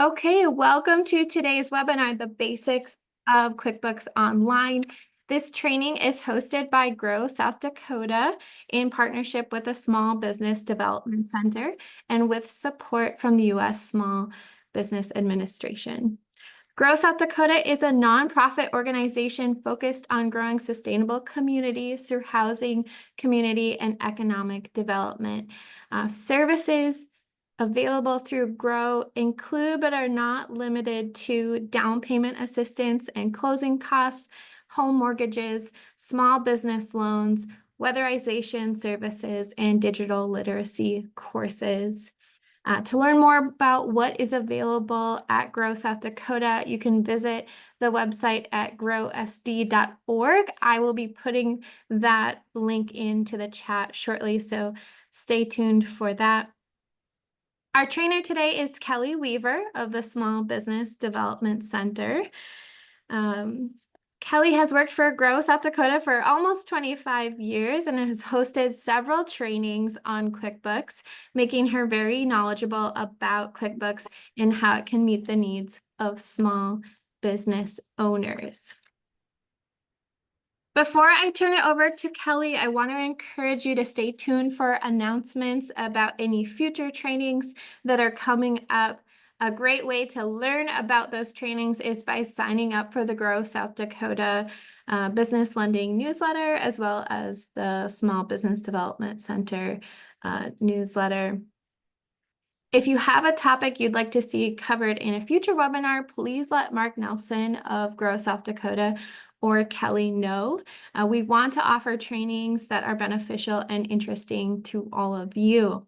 Okay, welcome to today's webinar, The Basics of QuickBooks Online. This training is hosted by Grow South Dakota in partnership with the Small Business Development Center and with support from the U.S. Small Business Administration. Grow South Dakota is a nonprofit organization focused on growing sustainable communities through housing, community, and economic development. Services available through Grow include but are not limited to down payment assistance and closing costs, home mortgages, small business loans, weatherization services, and digital literacy courses. To learn more about what is available at Grow South Dakota, you can visit the website at growsd.org. I will be putting that link into the chat shortly, so stay tuned for that. Our trainer today is Kelly Weaver of the Small Business Development Center. Kelly has worked for Grow South Dakota for almost 25 years and has hosted several trainings on QuickBooks, making her very knowledgeable about QuickBooks and how it can meet the needs of small business owners. Before I turn it over to Kelly, I want to encourage you to stay tuned for announcements about any future trainings that are coming up. A great way to learn about those trainings is by signing up for the Grow South Dakota Business Lending newsletter, as well as the Small Business Development Center newsletter. If you have a topic you'd like to see covered in a future webinar, please let Mark Nelson of Grow South Dakota or Kelly know. We want to offer trainings that are beneficial and interesting to all of you.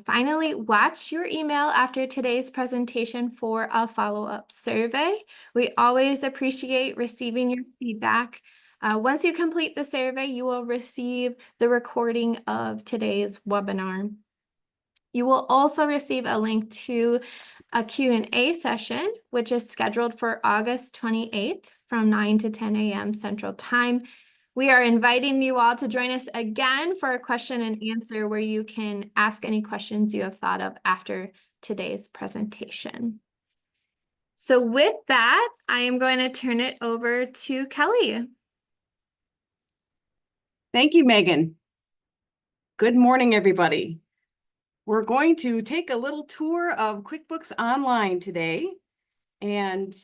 Finally, watch your email after today's presentation for a follow-up survey. We always appreciate receiving your feedback. Once you complete the survey, you will receive the recording of today's webinar. You will also receive a link to a Q&A session, which is scheduled for August 28th from 9 to 10 a.m. Central Time. We are inviting you all to join us again for a question and answer where you can ask any questions you have thought of after today's presentation. So with that, I am going to turn it over to Kelly. Thank you, Megan. Good morning, everybody. We're going to take a little tour of QuickBooks Online today. And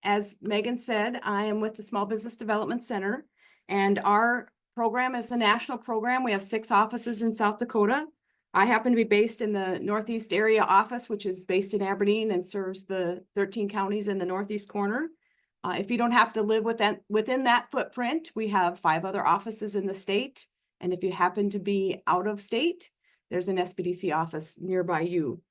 as Megan said, I am with the Small Business Development Center, and our program is a national program. We have 6 offices in South Dakota. I happen to be based in the Northeast area office, which is based in Aberdeen and serves the 13 counties in the Northeast corner. If you don't have to live within that footprint, we have 5 other offices in the state. And if you happen to be out of state, there's an SBDC office nearby you.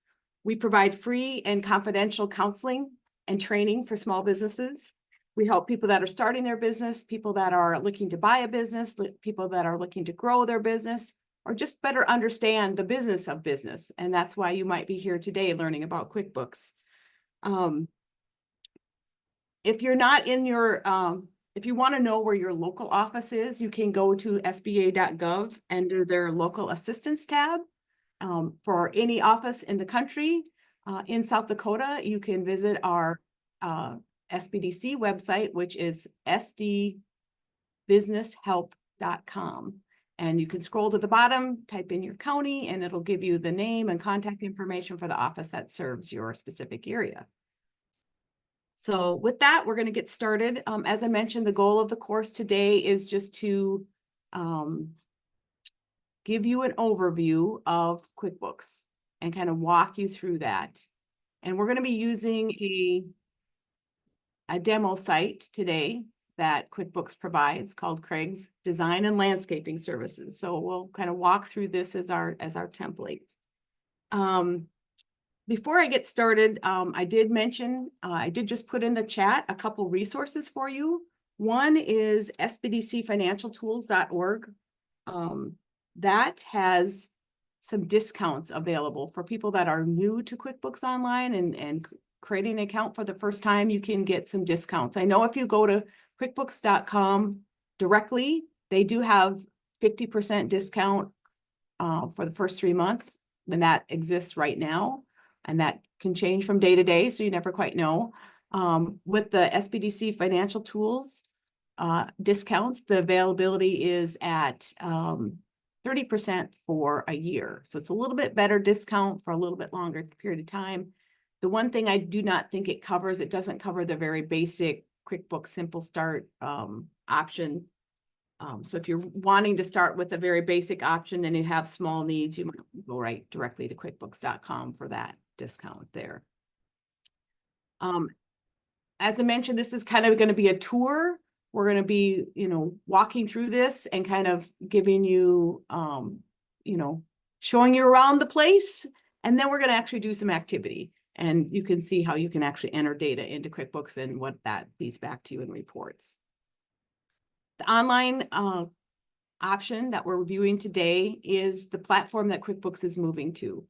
We provide free and confidential counseling and training for small businesses. We help people that are starting their business, people that are looking to buy a business, people that are looking to grow their business, or just better understand the business of business. And that's why you might be here today learning about QuickBooks. If you're not in your, if you want to know where your local office is, you can go to sba.gov under their local assistance tab. For any office in the country, in South Dakota, you can visit our SBDC website, which is sdbusinesshelp.com. And you can scroll to the bottom, type in your county, and it'll give you the name and contact information for the office that serves your specific area. So with that, we're going to get started. As I mentioned, the goal of the course today is just to give you an overview of QuickBooks and kind of walk you through that. And we're going to be using a demo site today that QuickBooks provides called Craig's Design and Landscaping Services. So we'll kind of walk through this as our template. Before I get started, I did mention, I did just put in the chat a couple resources for you. One is sbdcfinancialtools.org. That has some discounts available for people that are new to QuickBooks Online and creating an account for the first time. You can get some discounts. I know if you go to quickbooks.com directly, they do have 50% discount for the first 3 months, and that exists right now. And that can change from day to day, so you never quite know. With the SBDC financial tools discounts, the availability is at 30% for a year. So it's a little bit better discount for a little bit longer period of time. The one thing I do not think it covers, it doesn't cover the very basic QuickBooks Simple Start option. So if you're wanting to start with a very basic option and you have small needs, you might go right directly to QuickBooks.com for that discount there. As I mentioned, this is kind of going to be a tour. We're going to be, walking through this and kind of giving you, showing you around the place. And then we're going to actually do some activity. And you can see how you can actually enter data into QuickBooks and what that feeds back to you in reports. The online option that we're reviewing today is the platform that QuickBooks is moving to.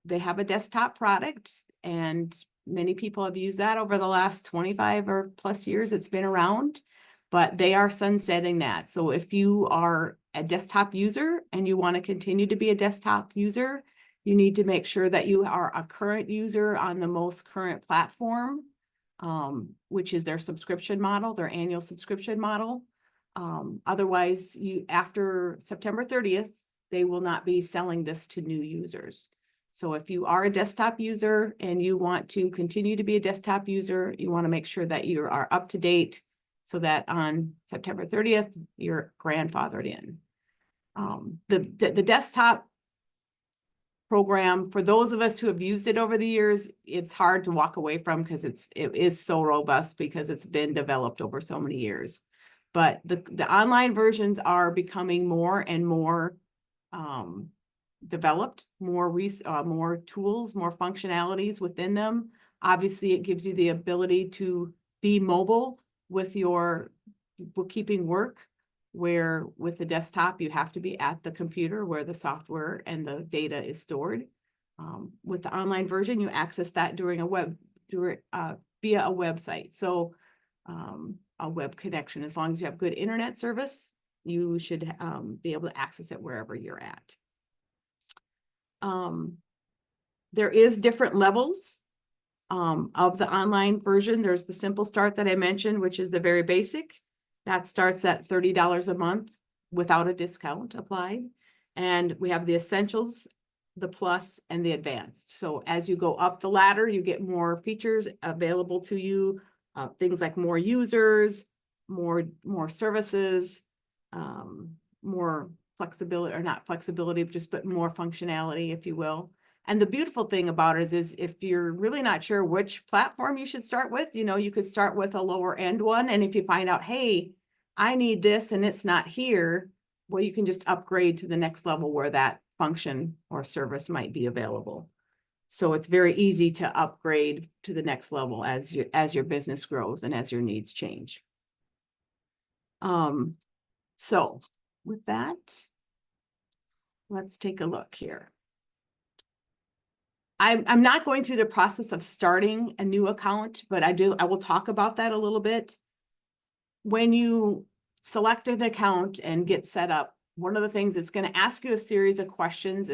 They have a desktop product, and many people have used that over the last 25 or plus years it's been around, but they are sunsetting that. So if you are a desktop user and you want to continue to be a desktop user, you need to make sure that you are a current user on the most current platform, which is their subscription model, their annual subscription model. Otherwise, after September 30th, they will not be selling this to new users. So if you are a desktop user and you want to continue to be a desktop user, you want to make sure that you are up to date so that on September 30th, you're grandfathered in. The desktop program, for those of us who have used it over the years, it's hard to walk away from because it is so robust because it's been developed over so many years. But the online versions are becoming more and more developed, more tools, more functionalities within them. Obviously, it gives you the ability to be mobile with your bookkeeping work, where with the desktop, you have to be at the computer where the software and the data is stored. With the online version, you access that via a website. So a web connection, as long as you have good internet service, you should be able to access it wherever you're at. There is different levels of the online version. There's the Simple Start that I mentioned, which is the very basic. That starts at $30 a month without a discount applied. And we have the Essentials, the Plus, and the Advanced. So as you go up the ladder, you get more features available to you, things like more users, more services, more flexibility, or not flexibility, but more functionality, if you will. And the beautiful thing about it is if you're really not sure which platform you should start with, you could start with a lower end one. And if you find out, hey, I need this and it's not here, well, you can just upgrade to the next level where that function or service might be available. So it's very easy to upgrade to the next level as your business grows and as your needs change. So with that, let's take a look here. I'm not going through the process of starting a new account, but I will talk about that a little bit. When you select an account and get set up, one of the things it's going to ask you a series of questions,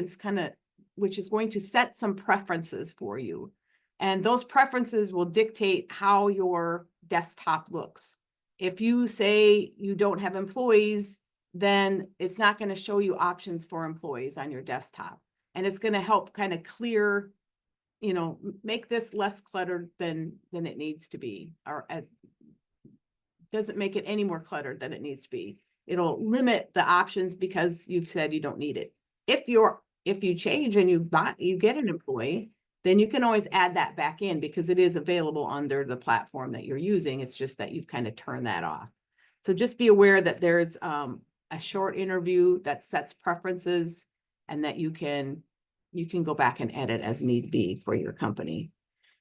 which is going to set some preferences for you. And those preferences will dictate how your desktop looks. If you say you don't have employees, then it's not going to show you options for employees on your desktop. And it's going to help kind of clear, make this less cluttered than it needs to be, or doesn't make it any more cluttered than it needs to be. It'll limit the options because you've said you don't need it. If you change and you get an employee, then you can always add that back in because it is available under the platform that you're using. It's just that you've kind of turned that off. So just be aware that there's a short interview that sets preferences and that you can go back and edit as need be for your company.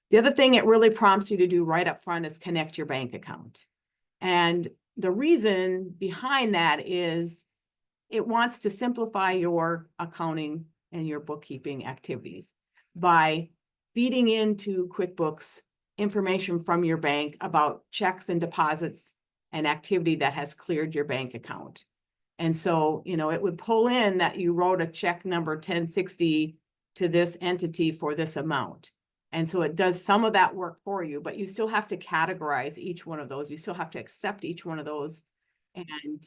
The other thing it really prompts you to do right up front is connect your bank account. And the reason behind that is it wants to simplify your accounting and your bookkeeping activities by feeding into QuickBooks information from your bank about checks and deposits and activity that has cleared your bank account. And so, it would pull in that you wrote a check number 1060 to this entity for this amount. And so it does some of that work for you, but you still have to categorize each one of those. You still have to accept each one of those. And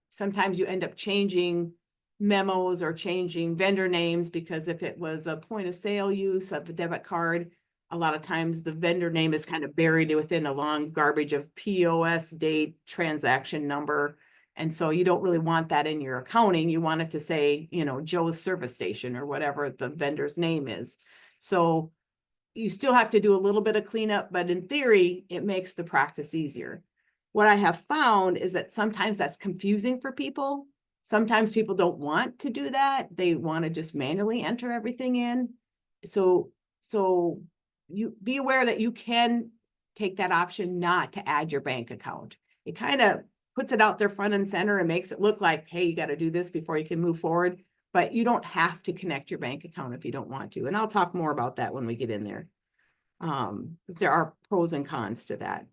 sometimes you end up changing memos or changing vendor names, because if it was a point of sale use of a debit card, a lot of times the vendor name is kind of buried within a long garbage of POS date, transaction number. And so you don't really want that in your accounting. You want it to say, you know, Joe's Service Station or whatever the vendor's name is. So you still have to do a little bit of cleanup, but in theory, it makes the practice easier. What I have found is that sometimes that's confusing for people. Sometimes people don't want to do that. They want to just manually enter everything in. So you be aware that you can take that option not to add your bank account. It kind of puts it out there front and center and makes it look like, hey, you got to do this before you can move forward. But you don't have to connect your bank account if you don't want to. And I'll talk more about that when we get in there. There are pros and cons to that.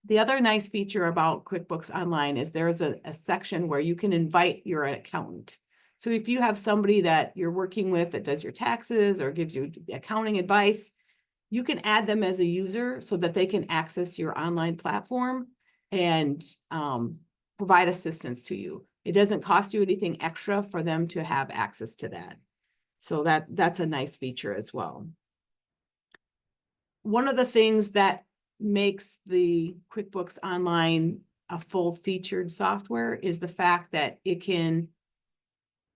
The other nice feature about QuickBooks Online is there's a section where you can invite your accountant. So if you have somebody that you're working with that does your taxes or gives you accounting advice, you can add them as a user so that they can access your online platform and provide assistance to you. It doesn't cost you anything extra for them to have access to that. So that's a nice feature as well. One of the things that makes the QuickBooks Online a full-featured software is the fact that it can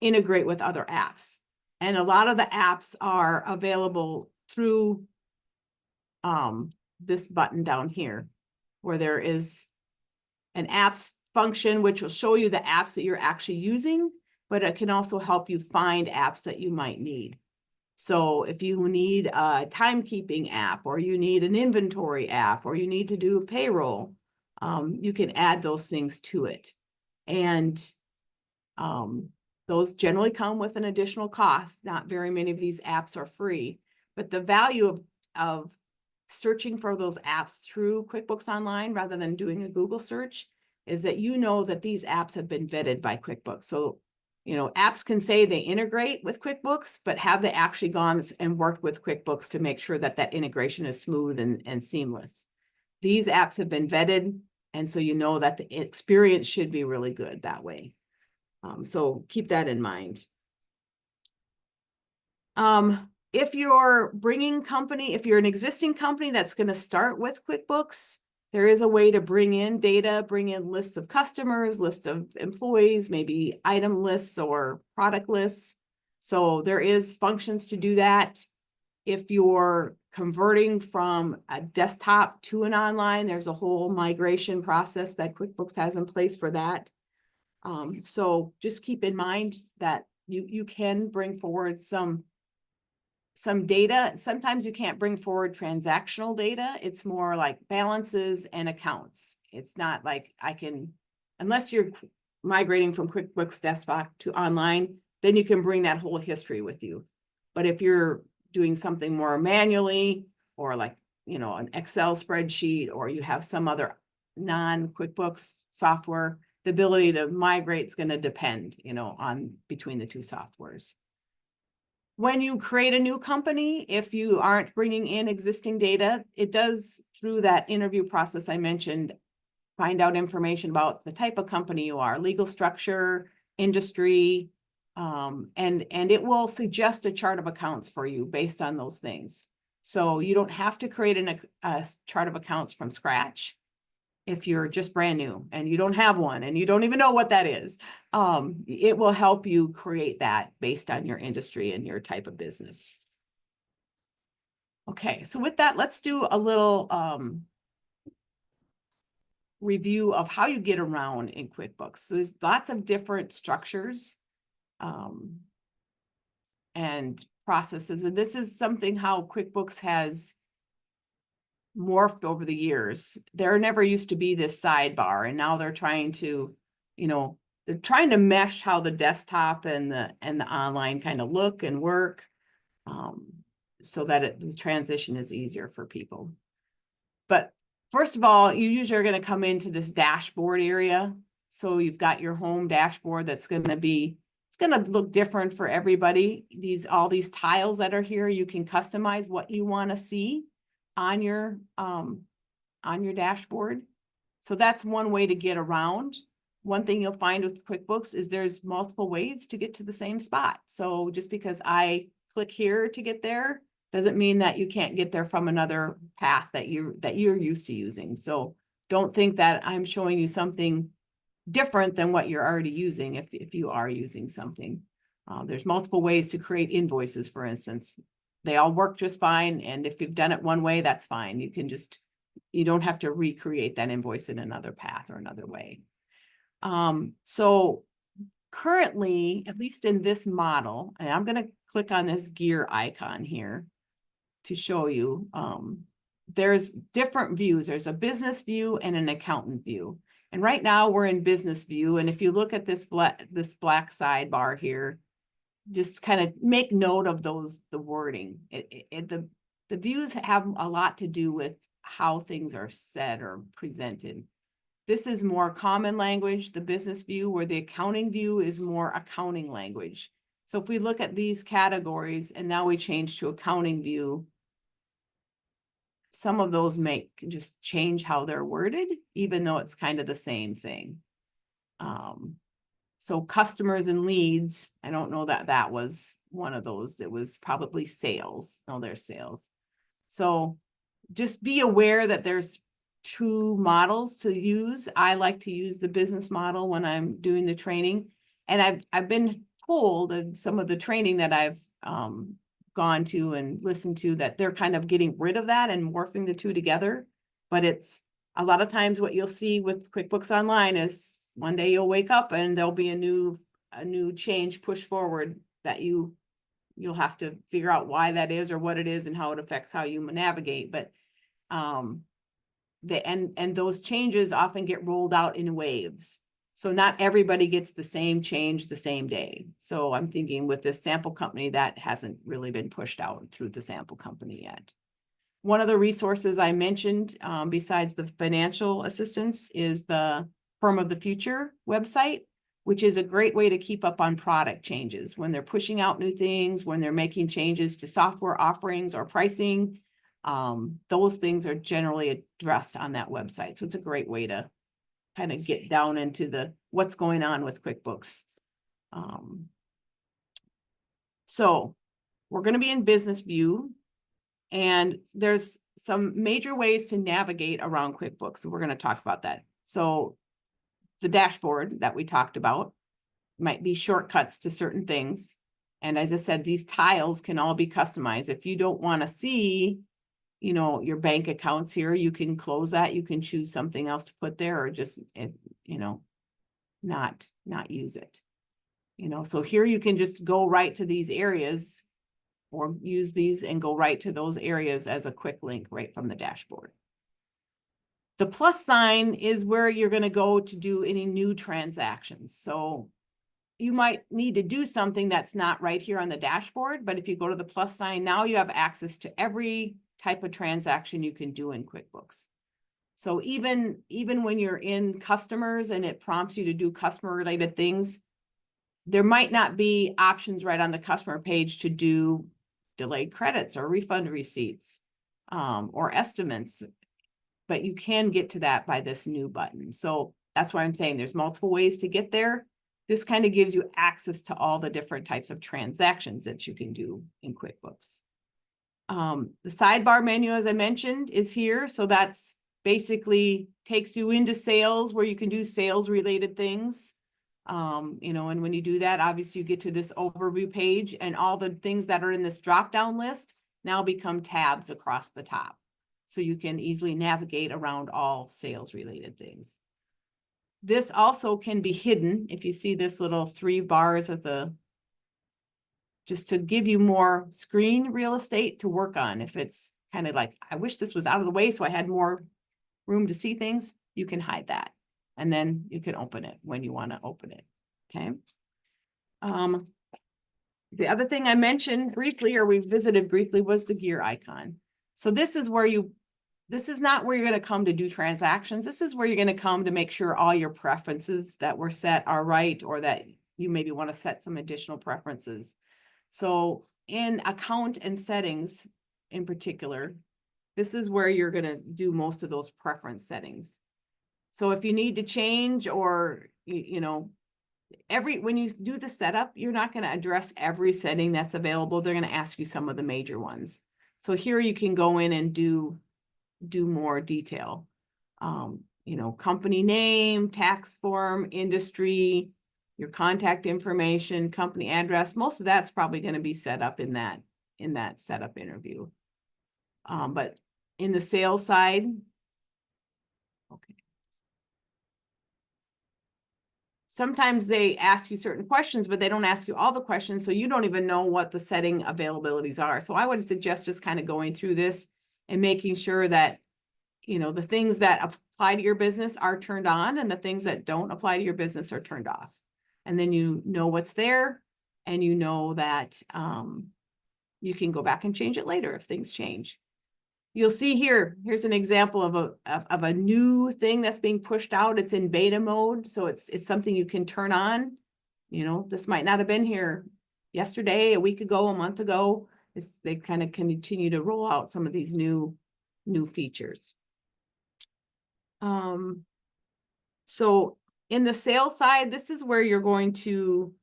integrate with other apps. And a lot of the apps are available through this button down here, where there is an apps function, which will show you the apps that you're actually using, but it can also help you find apps that you might need. So if you need a timekeeping app, or you need an inventory app, or you need to do payroll, you can add those things to it. And those generally come with an additional cost. Not very many of these apps are free, but the value of searching for those apps through QuickBooks Online rather than doing a Google search is that you know that these apps have been vetted by QuickBooks. So, you know, apps can say they integrate with QuickBooks, but have they actually gone and worked with QuickBooks to make sure that that integration is smooth and seamless? These apps have been vetted, and so you know that the experience should be really good that way. So keep that in mind. If you're if you're an existing company that's going to start with QuickBooks, there is a way to bring in data, bring in lists of customers, list of employees, maybe item lists or product lists. So there is functions to do that. If you're converting from a desktop to an online, there's a whole migration process that QuickBooks has in place for that. So just keep in mind that you can bring forward some data. Sometimes you can't bring forward transactional data. It's more like balances and accounts. It's not like unless you're migrating from QuickBooks Desktop to online, then you can bring that whole history with you. But if you're doing something more manually, or like, you know, an Excel spreadsheet, or you have some other non-QuickBooks software, the ability to migrate is going to depend, you know, on between the two softwares. When you create a new company, if you aren't bringing in existing data, it does, through that interview process I mentioned, find out information about the type of company you are, legal structure, industry, and it will suggest a chart of accounts for you based on those things. So you don't have to create a chart of accounts from scratch if you're just brand new and you don't have one and you don't even know what that is. It will help you create that based on your industry and your type of business. Okay, so with that, let's do a little review of how you get around in QuickBooks. There's lots of different structures and processes, and this is something how QuickBooks has morphed over the years. There never used to be this sidebar, and now they're trying to, you know, they're trying to mesh how the desktop and the online kind of look and work, so that the transition is easier for people. But first of all, you usually are going to come into this dashboard area. So you've got your home dashboard that's going to be, It's going to look different for everybody. All these tiles that are here, you can customize what you want to see on your dashboard. So that's one way to get around. One thing you'll find with QuickBooks is there's multiple ways to get to the same spot. So just because I click here to get there doesn't mean that you can't get there from another path that you're used to using. So don't think that I'm showing you something different than what you're already using if you are using something. There's multiple ways to create invoices, for instance. They all work just fine. And if you've done it one way, that's fine. You don't have to recreate that invoice in another path or another way. So currently, at least in this model, and I'm going to click on this gear icon here to show you, there's different views. There's a business view and an accountant view. And right now we're in business view. And if you look at this black sidebar here, just kind of make note of the wording. The views have a lot to do with how things are said or presented. This is more common language, the business view, where the accounting view is more accounting language. So if we look at these categories and now we change to accounting view, some of those just change how they're worded, even though it's kind of the same thing. So customers and leads, I don't know that was one of those. It was probably sales. No, there's sales. So just be aware that there's two models to use. I like to use the business model when I'm doing the training. And I've been told of some of the training that I've gone to and listened to that they're kind of getting rid of that and morphing the two together. But it's a lot of times what you'll see with QuickBooks Online is one day you'll wake up and there'll be a new change pushed forward that you'll have to figure out why that is or what it is and how it affects how you navigate. But and those changes often get rolled out in waves. So not everybody gets the same change the same day. So I'm thinking with this sample company that hasn't really been pushed out through the sample company yet. One of the resources I mentioned, besides the financial assistance, is the Firm of the Future website, which is a great way to keep up on product changes. When they're pushing out new things, when they're making changes to software offerings or pricing, those things are generally addressed on that website. So it's a great way to kind of get down into what's going on with QuickBooks. So we're going to be in business view, and there's some major ways to navigate around QuickBooks. So we're going to talk about that. So the dashboard that we talked about might be shortcuts to certain things. And as I said, these tiles can all be customized. If you don't want to see, your bank accounts here, you can close that. You can choose something else to put there or just, not use it. So here you can just go right to these areas or use these and go right to those areas as a quick link right from the dashboard. The plus sign is where you're going to go to do any new transactions. So you might need to do something that's not right here on the dashboard, but if you go to the plus sign, now you have access to every type of transaction you can do in QuickBooks. So even when you're in customers and it prompts you to do customer related things, there might not be options right on the customer page to do delayed credits or refund receipts or estimates, but you can get to that by this new button. So that's why I'm saying there's multiple ways to get there. This kind of gives you access to all the different types of transactions that you can do in QuickBooks. The sidebar menu, as I mentioned, is here. So that's basically takes you into sales where you can do sales related things. And when you do that, obviously you get to this overview page and all the things that are in this drop down list now become tabs across the top. So you can easily navigate around all sales related things. This also can be hidden. If you see this little 3 bars of just to give you more screen real estate to work on. If it's kind of like, I wish this was out of the way so I had more room to see things, you can hide that. And then you can open it when you want to open it. Okay. The other thing I mentioned briefly, or we visited briefly, was the gear icon. So this is not where you're going to come to do transactions. This is where you're going to come to make sure all your preferences that were set are right, or that you maybe want to set some additional preferences. So in account and settings in particular, this is where you're going to do most of those preference settings. So if you need to change, or, you know, when you do the setup, you're not going to address every setting that's available. They're going to ask you some of the major ones. So here you can go in and do more detail. You know, company name, tax form, industry, your contact information, company address. Most of that's probably going to be set up in that setup interview. But in the sales side, okay. Sometimes they ask you certain questions, but they don't ask you all the questions, so you don't even know what the setting availabilities are. So I would suggest just kind of going through this and making sure that, you know, the things that apply to your business are turned on, and the things that don't apply to your business are turned off. And then you know what's there, and you know that you can go back and change it later if things change. You'll see here's an example of a new thing that's being pushed out. It's in beta mode, so it's something you can turn on. You know, this might not have been here yesterday, a week ago, a month ago. They kind of continue to roll out some of these new features. So in the sales side, this is where you're going to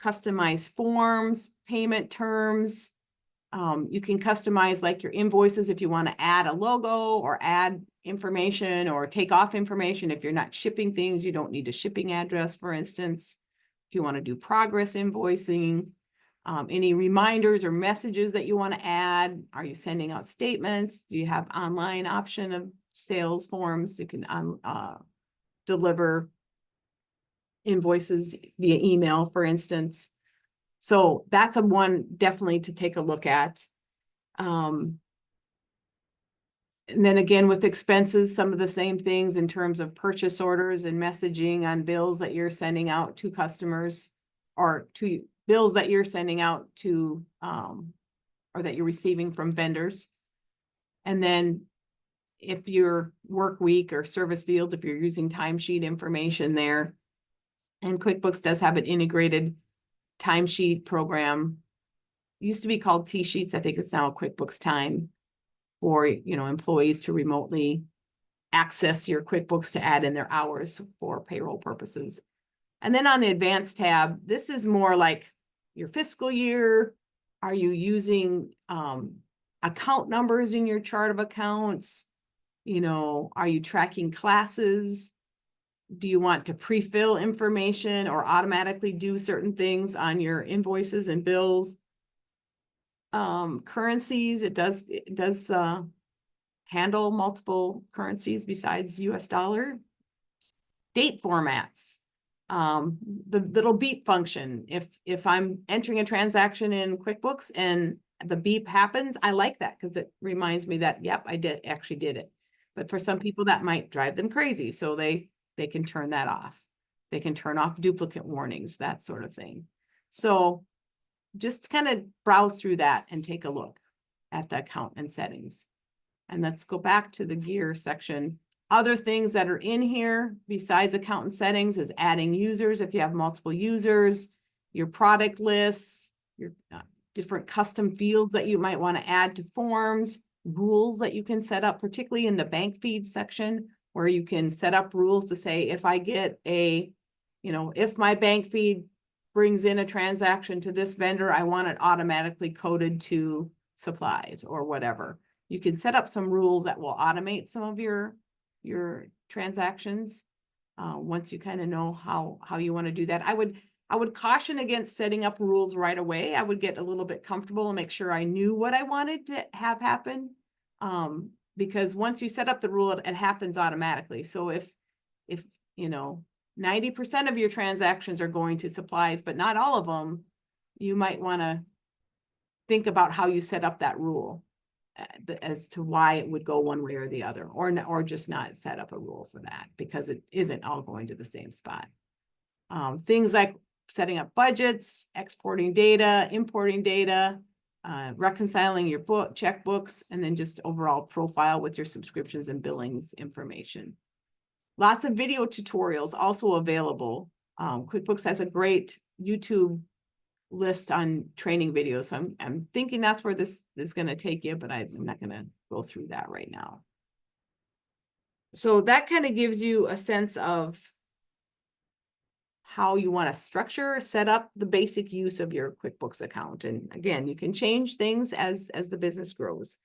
customize forms, payment terms. You can customize like your invoices if you want to add a logo or add information or take off information. If you're not shipping things, you don't need a shipping address, for instance. If you want to do progress invoicing, any reminders or messages that you want to add. Are you sending out statements? Do you have online option of sales forms? You can deliver invoices via email, for instance. So that's a one definitely to take a look at. And then again, with expenses, some of the same things in terms of purchase orders and messaging on bills that you're sending out to customers, or to bills that you're sending out to, or that you're receiving from vendors. And then if your work week or service field, if you're using timesheet information there, and QuickBooks does have an integrated timesheet program. It used to be called T-Sheets. I think it's now QuickBooks Time, for, you know, employees to remotely access your QuickBooks to add in their hours for payroll purposes. And then on the advanced tab, this is more like your fiscal year. Are you using account numbers in your chart of accounts? You know, are you tracking classes? Do you want to pre-fill information or automatically do certain things on your invoices and bills? Currencies, it does handle multiple currencies besides US dollar. Date formats, the little beep function. If I'm entering a transaction in QuickBooks and the beep happens, I like that because it reminds me that, yep, I actually did it. But for some people that might drive them crazy, so they can turn that off. They can turn off duplicate warnings, that sort of thing. So just kind of browse through that and take a look at the account and settings. And let's go back to the gear section. Other things that are in here besides account and settings is adding users. If you have multiple users, your product lists, your different custom fields that you might want to add to forms, rules that you can set up, particularly in the bank feed section, where you can set up rules to say, if I get a, you know, if my bank feed brings in a transaction to this vendor, I want it automatically coded to supplies or whatever. You can set up some rules that will automate some of your transactions once you kind of know how you want to do that. I would caution against setting up rules right away. I would get a little bit comfortable and make sure I knew what I wanted to have happen. Because once you set up the rule, it happens automatically. So if you know, 90% of your transactions are going to supplies, but not all of them, you might want to think about how you set up that rule as to why it would go one way or the other, or just not set up a rule for that, because it isn't all going to the same spot. Things like setting up budgets, exporting data, importing data, reconciling your checkbooks, and then just overall profile with your subscriptions and billings information. Lots of video tutorials also available. QuickBooks has a great YouTube list on training videos. So I'm thinking that's where this is going to take you, but I'm not going to go through that right now. So that kind of gives you a sense of how you want to structure, set up the basic use of your QuickBooks account. And again, you can change things as the business grows.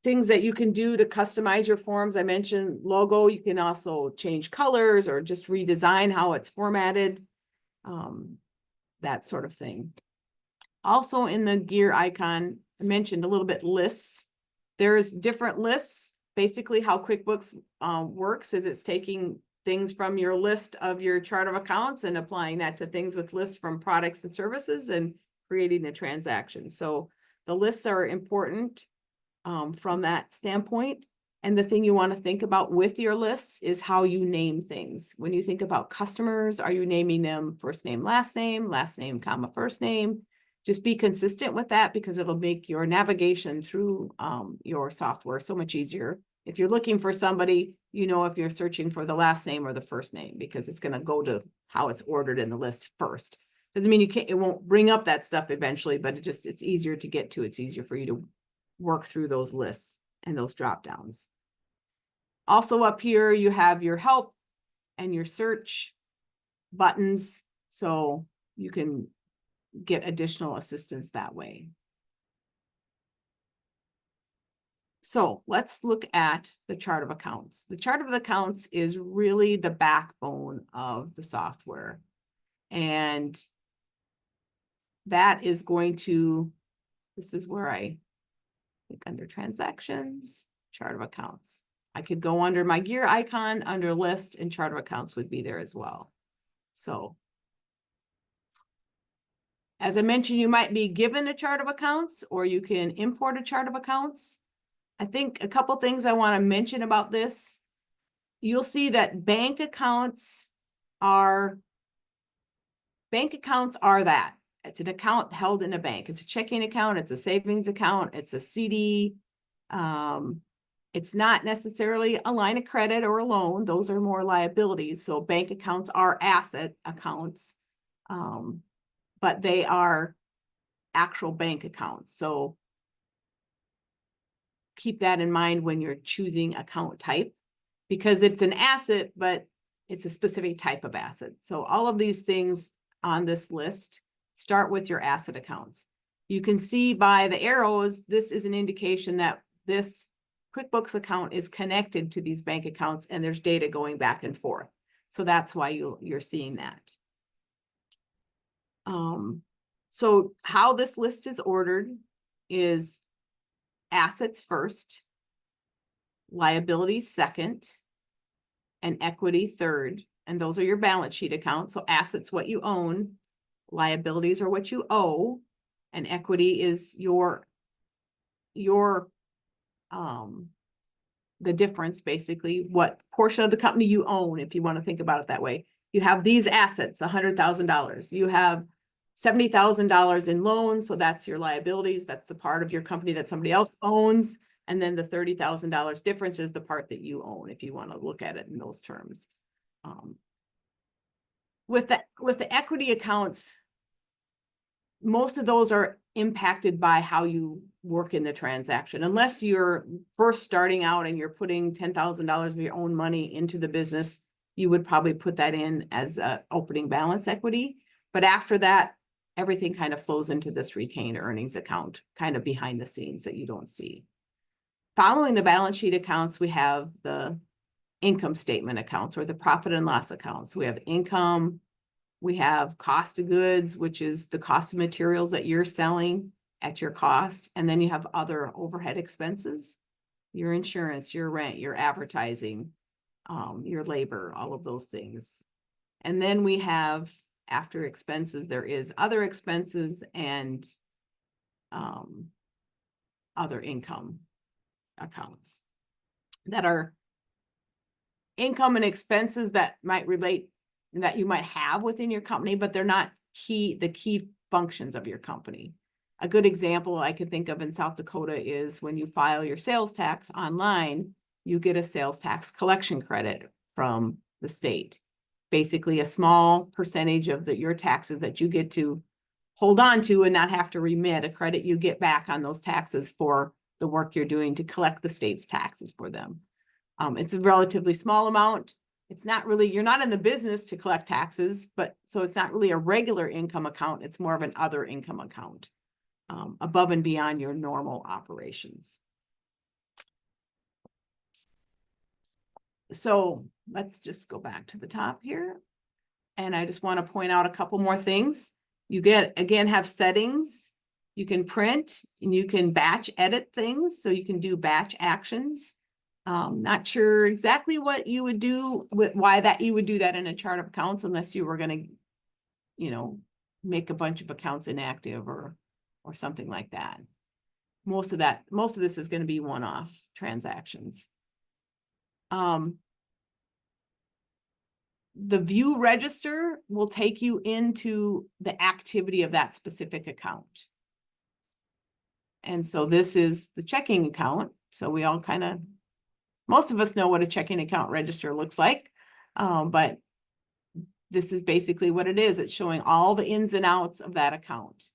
Things that you can do to customize your forms. I mentioned logo. You can also change colors or just redesign how it's formatted. That sort of thing. Also in the gear icon, I mentioned a little bit lists. There's different lists. Basically how QuickBooks works is it's taking things from your list of your chart of accounts and applying that to things with lists from products and services and creating the transaction. So the lists are important from that standpoint. And the thing you want to think about with your lists is how you name things. When you think about customers, are you naming them first name, comma, first name? Just be consistent with that because it'll make your navigation through your software so much easier. If you're looking for somebody, you know, if you're searching for the last name or the first name, because it's going to go to how it's ordered in the list first. Doesn't mean you can't, it won't bring up that stuff eventually, but it's easier to get to. It's easier for you to work through those lists and those drop downs. Also up here, you have your help and your search buttons, so you can get additional assistance that way. So let's look at the chart of accounts. The chart of accounts is really the backbone of the software. And that is going to, this is where I click under transactions, chart of accounts. I could go under my gear icon, under list, and chart of accounts would be there as well. So as I mentioned, you might be given a chart of accounts or you can import a chart of accounts. I think a couple things I want to mention about this. You'll see that bank accounts are that. It's an account held in a bank. It's a checking account. It's a savings account. It's a CD. It's not necessarily a line of credit or a loan. Those are more liabilities. So bank accounts are asset accounts, but they are actual bank accounts. So keep that in mind when you're choosing account type, because it's an asset, but it's a specific type of asset. So all of these things on this list start with your asset accounts. You can see by the arrows, this is an indication that this QuickBooks account is connected to these bank accounts and there's data going back and forth. So that's why you're seeing that. So how this list is ordered is assets first, liabilities second, and equity third. And those are your balance sheet accounts. So assets, what you own, liabilities are what you owe, and equity is the difference, basically, what portion of the company you own, if you want to think about it that way. You have these assets, $100,000. You have $70,000 in loans, so that's your liabilities. That's the part of your company that somebody else owns. And then the $30,000 difference is the part that you own, if you want to look at it in those terms. With the equity accounts, most of those are impacted by how you work in the transaction. Unless you're first starting out and you're putting $10,000 of your own money into the business, you would probably put that in as an opening balance equity. But after that, everything kind of flows into this retained earnings account, kind of behind the scenes that you don't see. Following the balance sheet accounts, we have the income statement accounts or the profit and loss accounts. We have income, we have cost of goods, which is the cost of materials that you're selling at your cost. And then you have other overhead expenses, your insurance, your rent, your advertising, your labor, all of those things. And then we have, after expenses, there is other expenses and other income accounts that are income and expenses that might relate, that you might have within your company, but they're not the key functions of your company. A good example I can think of in South Dakota is when you file your sales tax online, you get a sales tax collection credit from the state. basically a small percentage of your taxes that you get to hold on to and not have to remit, a credit you get back on those taxes for the work you're doing to collect the state's taxes for them. It's a relatively small amount. It's not really, you're not in the business to collect taxes, but so it's not really a regular income account. It's more of an other income account, above and beyond your normal operations. So let's just go back to the top here. And I just want to point out a couple more things. You again, have settings. You can print and you can batch edit things. So you can do batch actions. Not sure exactly what you would do why you would do that in a chart of accounts, unless you were going to, make a bunch of accounts inactive or something like that. Most of this is going to be one-off transactions. The view register will take you into the activity of that specific account. And so this is the checking account. So we all most of us know what a checking account register looks like. But this is basically what it is. It's showing all the ins and outs of that account.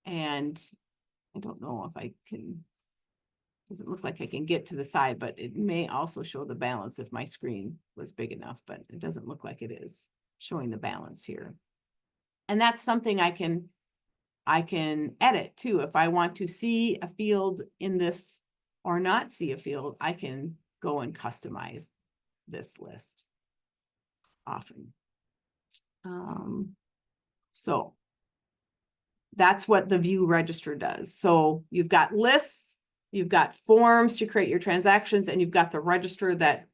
And I don't know if I can, doesn't look like I can get to the side, but it may also show the balance if my screen was big enough, but it doesn't look like it is showing the balance here. And that's something I can edit too. If I want to see a field in this or not see a field, I can go and customize this list often. So that's what the view register does. So you've got lists, you've got forms to create your transactions, and you've got the register that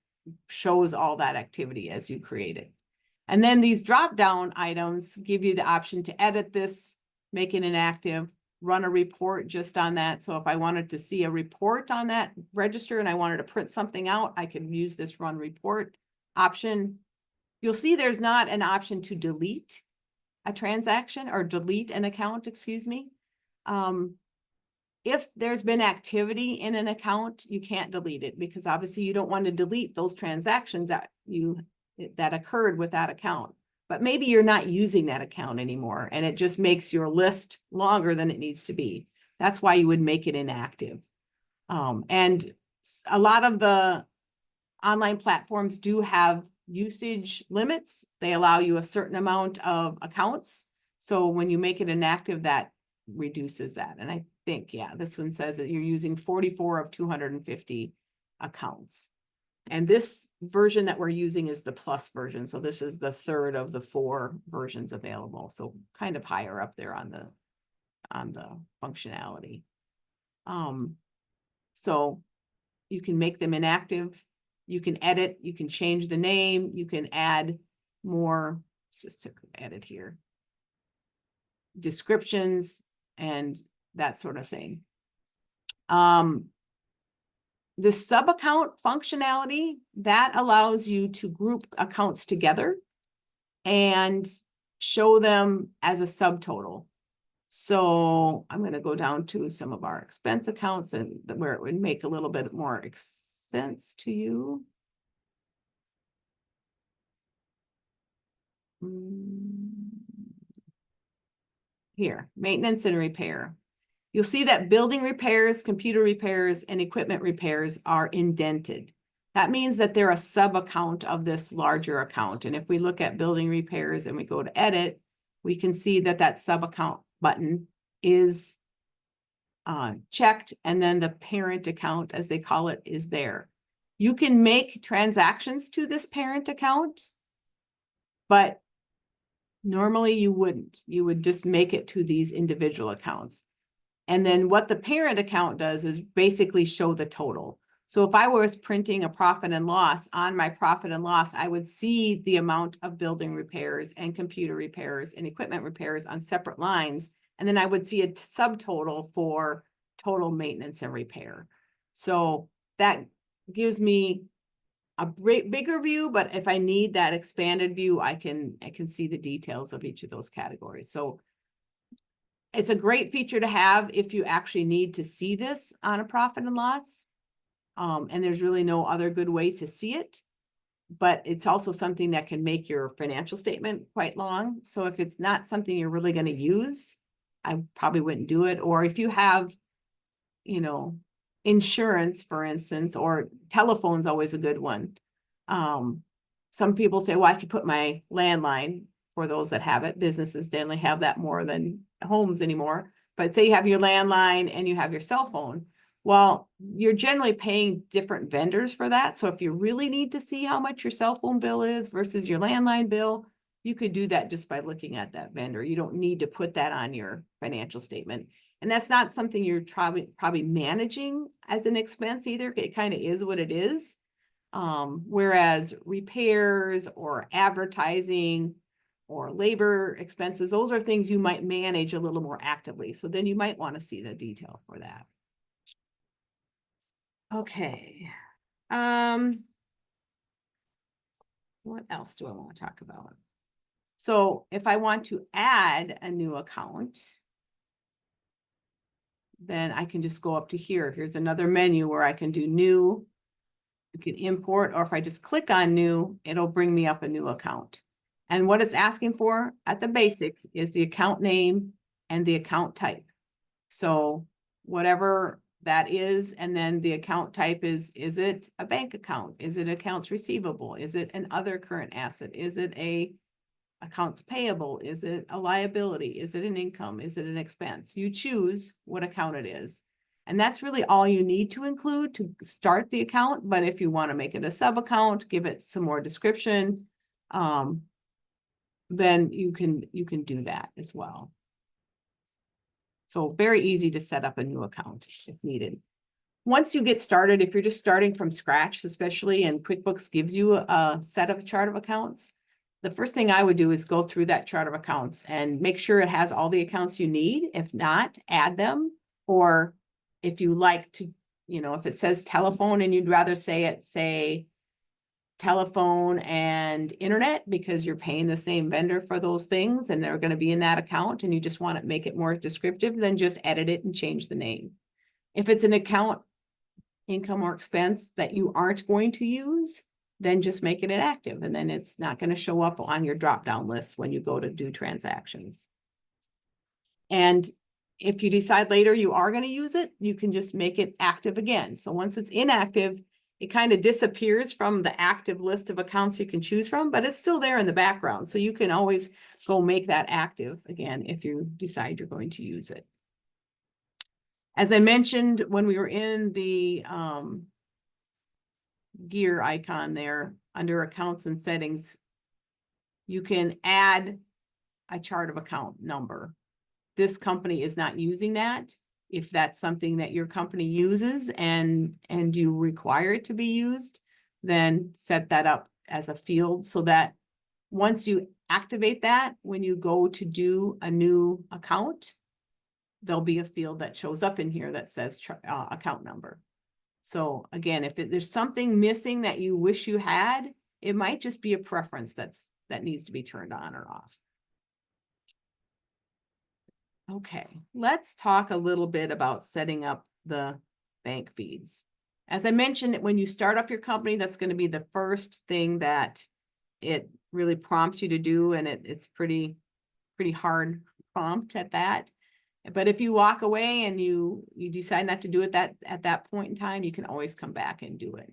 shows all that activity as you create it. And then these drop-down items give you the option to edit this, make it inactive, run a report just on that. So if I wanted to see a report on that register and I wanted to print something out, I could use this run report option. You'll see there's not an option to delete a transaction or delete an account, excuse me. If there's been activity in an account, you can't delete it, because obviously you don't want to delete those transactions that occurred with that account. But maybe you're not using that account anymore and it just makes your list longer than it needs to be. That's why you would make it inactive. And a lot of the online platforms do have usage limits. They allow you a certain amount of accounts. So when you make it inactive, that reduces that. And I think, yeah, this one says that you're using 44 of 250 accounts. And this version that we're using is the plus version. So this is the third of the 4 versions available. So kind of higher up there on the functionality. So you can make them inactive. You can edit, you can change the name, you can add more, let's just edit here, descriptions and that sort of thing. The sub-account functionality, that allows you to group accounts together and show them as a subtotal. So I'm going to go down to some of our expense accounts and where it would make a little bit more sense to you. Here, maintenance and repair. You'll see that building repairs, computer repairs, and equipment repairs are indented. That means that they're a sub-account of this larger account. And if we look at building repairs and we go to edit, we can see that that sub-account button is checked, and then the parent account, as they call it, is there. You can make transactions to this parent account, but normally you wouldn't. You would just make it to these individual accounts. And then what the parent account does is basically show the total. So if I was printing a profit and loss, on my profit and loss, I would see the amount of building repairs and computer repairs and equipment repairs on separate lines. And then I would see a subtotal for total maintenance and repair. So that gives me a bigger view, but if I need that expanded view, I can see the details of each of those categories. So it's a great feature to have if you actually need to see this on a profit and loss. And there's really no other good way to see it. but it's also something that can make your financial statement quite long. So if it's not something you're really going to use, I probably wouldn't do it. Or if you have, you know, insurance, for instance, or telephone's always a good one. Some people say, well, I could put my landline for those that have it. Businesses generally have that more than homes anymore. But say you have your landline and you have your cell phone. Well, you're generally paying different vendors for that. So if you really need to see how much your cell phone bill is versus your landline bill, you could do that just by looking at that vendor. You don't need to put that on your financial statement. And that's not something you're probably managing as an expense either. It kind of is what it is. Whereas repairs or advertising or labor expenses, those are things you might manage a little more actively. So then you might want to see the detail for that. Okay. What else do I want to talk about? So if I want to add a new account, then I can just go up to here. Here's another menu where I can do new. You can import, or if I just click on new, it'll bring me up a new account. And what it's asking for at the basic is the account name and the account type. So whatever that is, and then the account type is it a bank account? Is it accounts receivable? Is it an other current asset? Is it a accounts payable? Is it a liability? Is it an income? Is it an expense? You choose what account it is. And that's really all you need to include to start the account. But if you want to make it a sub account, give it some more description, then you can do that as well. So very easy to set up a new account if needed. Once you get started, if you're just starting from scratch, especially, and QuickBooks gives you a set of chart of accounts, the first thing I would do is go through that chart of accounts and make sure it has all the accounts you need. If not, add them. Or if you like to, if it says telephone and you'd rather say telephone and internet because you're paying the same vendor for those things and they're going to be in that account and you just want to make it more descriptive, then just edit it and change the name. If it's an account, income or expense that you aren't going to use, then just make it inactive and then it's not going to show up on your drop-down list when you go to do transactions. And if you decide later you are going to use it, you can just make it active again. So once it's inactive, it kind of disappears from the active list of accounts you can choose from, but it's still there in the background. So you can always go make that active again if you decide you're going to use it. As I mentioned, when we were in the gear icon there under accounts and settings, you can add a chart of account number. This company is not using that. If that's something that your company uses and you require it to be used, then set that up as a field so that once you activate that, when you go to do a new account, there'll be a field that shows up in here that says account number. So again, if there's something missing that you wish you had, it might just be a preference that needs to be turned on or off. Okay, let's talk a little bit about setting up the bank feeds. As I mentioned, when you start up your company, that's going to be the first thing that it really prompts you to do, and it's pretty hard prompt at that. But if you walk away and you decide not to do it at that point in time, you can always come back and do it.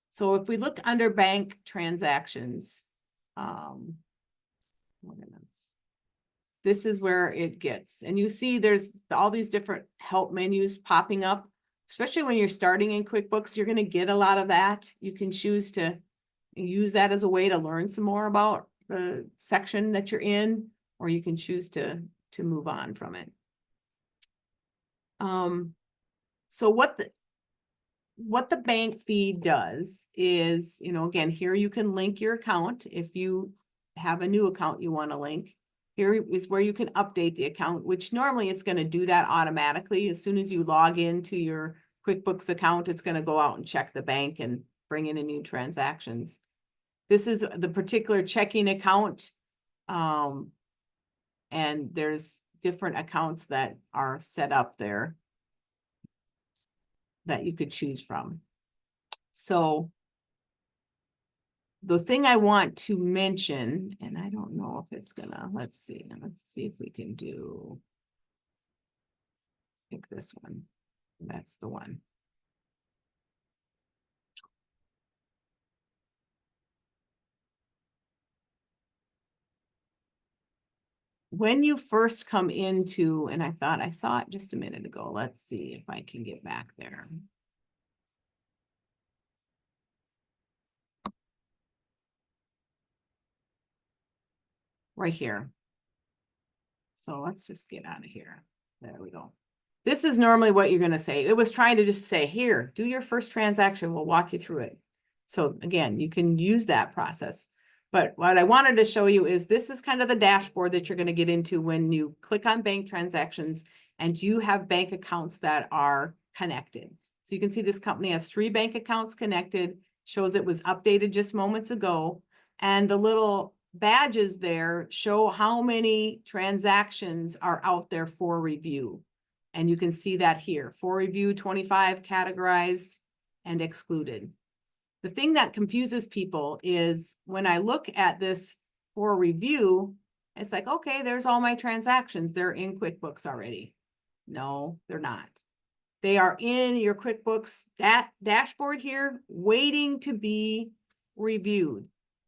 So if we look under bank transactions, this is where it gets, and you see there's all these different help menus popping up, especially when you're starting in QuickBooks, you're going to get a lot of that. You can choose to use that as a way to learn some more about the section that you're in, or you can choose to move on from it. So what the bank feed does is, again, here you can link your account. If you have a new account you want to link, here is where you can update the account, which normally it's going to do that automatically. As soon as you log into your QuickBooks account, it's going to go out and check the bank and bring in new transactions. This is the particular checking account. And there's different accounts that are set up there that you could choose from. So the thing I want to mention, and I don't know if it's gonna, let's see if we can pick this one. That's the one. When you first come into, and I thought I saw it just a minute ago. Let's see if I can get back there. Right here. So let's just get out of here. There we go. This is normally what you're going to say. It was trying to just say, here, do your first transaction. We'll walk you through it. So again, you can use that process. But what I wanted to show you is this is kind of the dashboard that you're going to get into when you click on bank transactions and you have bank accounts that are connected. So you can see this company has 3 bank accounts connected, shows it was updated just moments ago. And the little badges there show how many transactions are out there for review. And you can see that here, for review, 25 categorized and excluded. The thing that confuses people is when I look at this for review, it's like, okay, there's all my transactions. They're in QuickBooks already. No, they're not. They are in your QuickBooks dashboard here, waiting to be reviewed.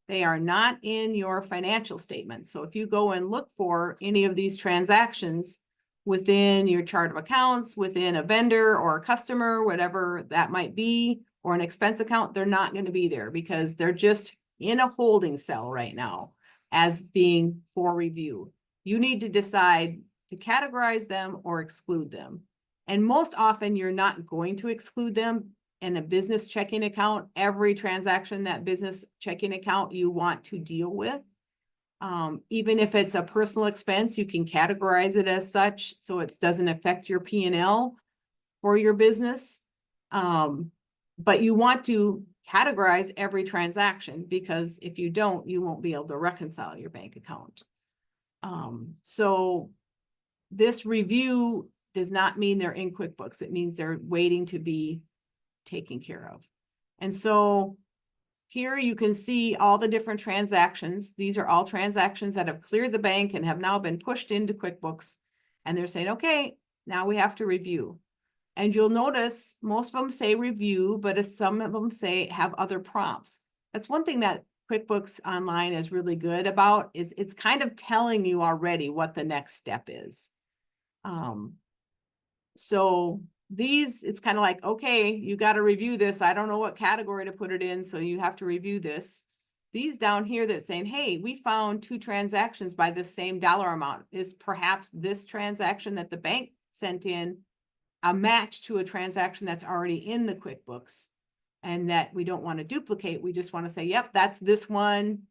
They are not in your financial statement. So if you go and look for any of these transactions within your chart of accounts, within a vendor or a customer, whatever that might be, or an expense account, they're not going to be there because they're just in a holding cell right now as being for review. You need to decide to categorize them or exclude them. And most often you're not going to exclude them. In a business checking account, every transaction, that business checking account you want to deal with. Even if it's a personal expense, you can categorize it as such so it doesn't affect your P&L for your business. But you want to categorize every transaction because if you don't, you won't be able to reconcile your bank account. So this review does not mean they're in QuickBooks. It means they're waiting to be taken care of. And so here you can see all the different transactions. These are all transactions that have cleared the bank and have now been pushed into QuickBooks. And they're saying, okay, now we have to review. And you'll notice most of them say review, but some of them say have other prompts. That's one thing that QuickBooks Online is really good about, is it's kind of telling you already what the next step is. So these, it's kind of like, okay, you got to review this. I don't know what category to put it in, so you have to review this. These down here that's saying, hey, we found 2 transactions by the same dollar amount. Is perhaps this transaction that the bank sent in a match to a transaction that's already in the QuickBooks and that we don't want to duplicate? We just want to say, yep, that's this one.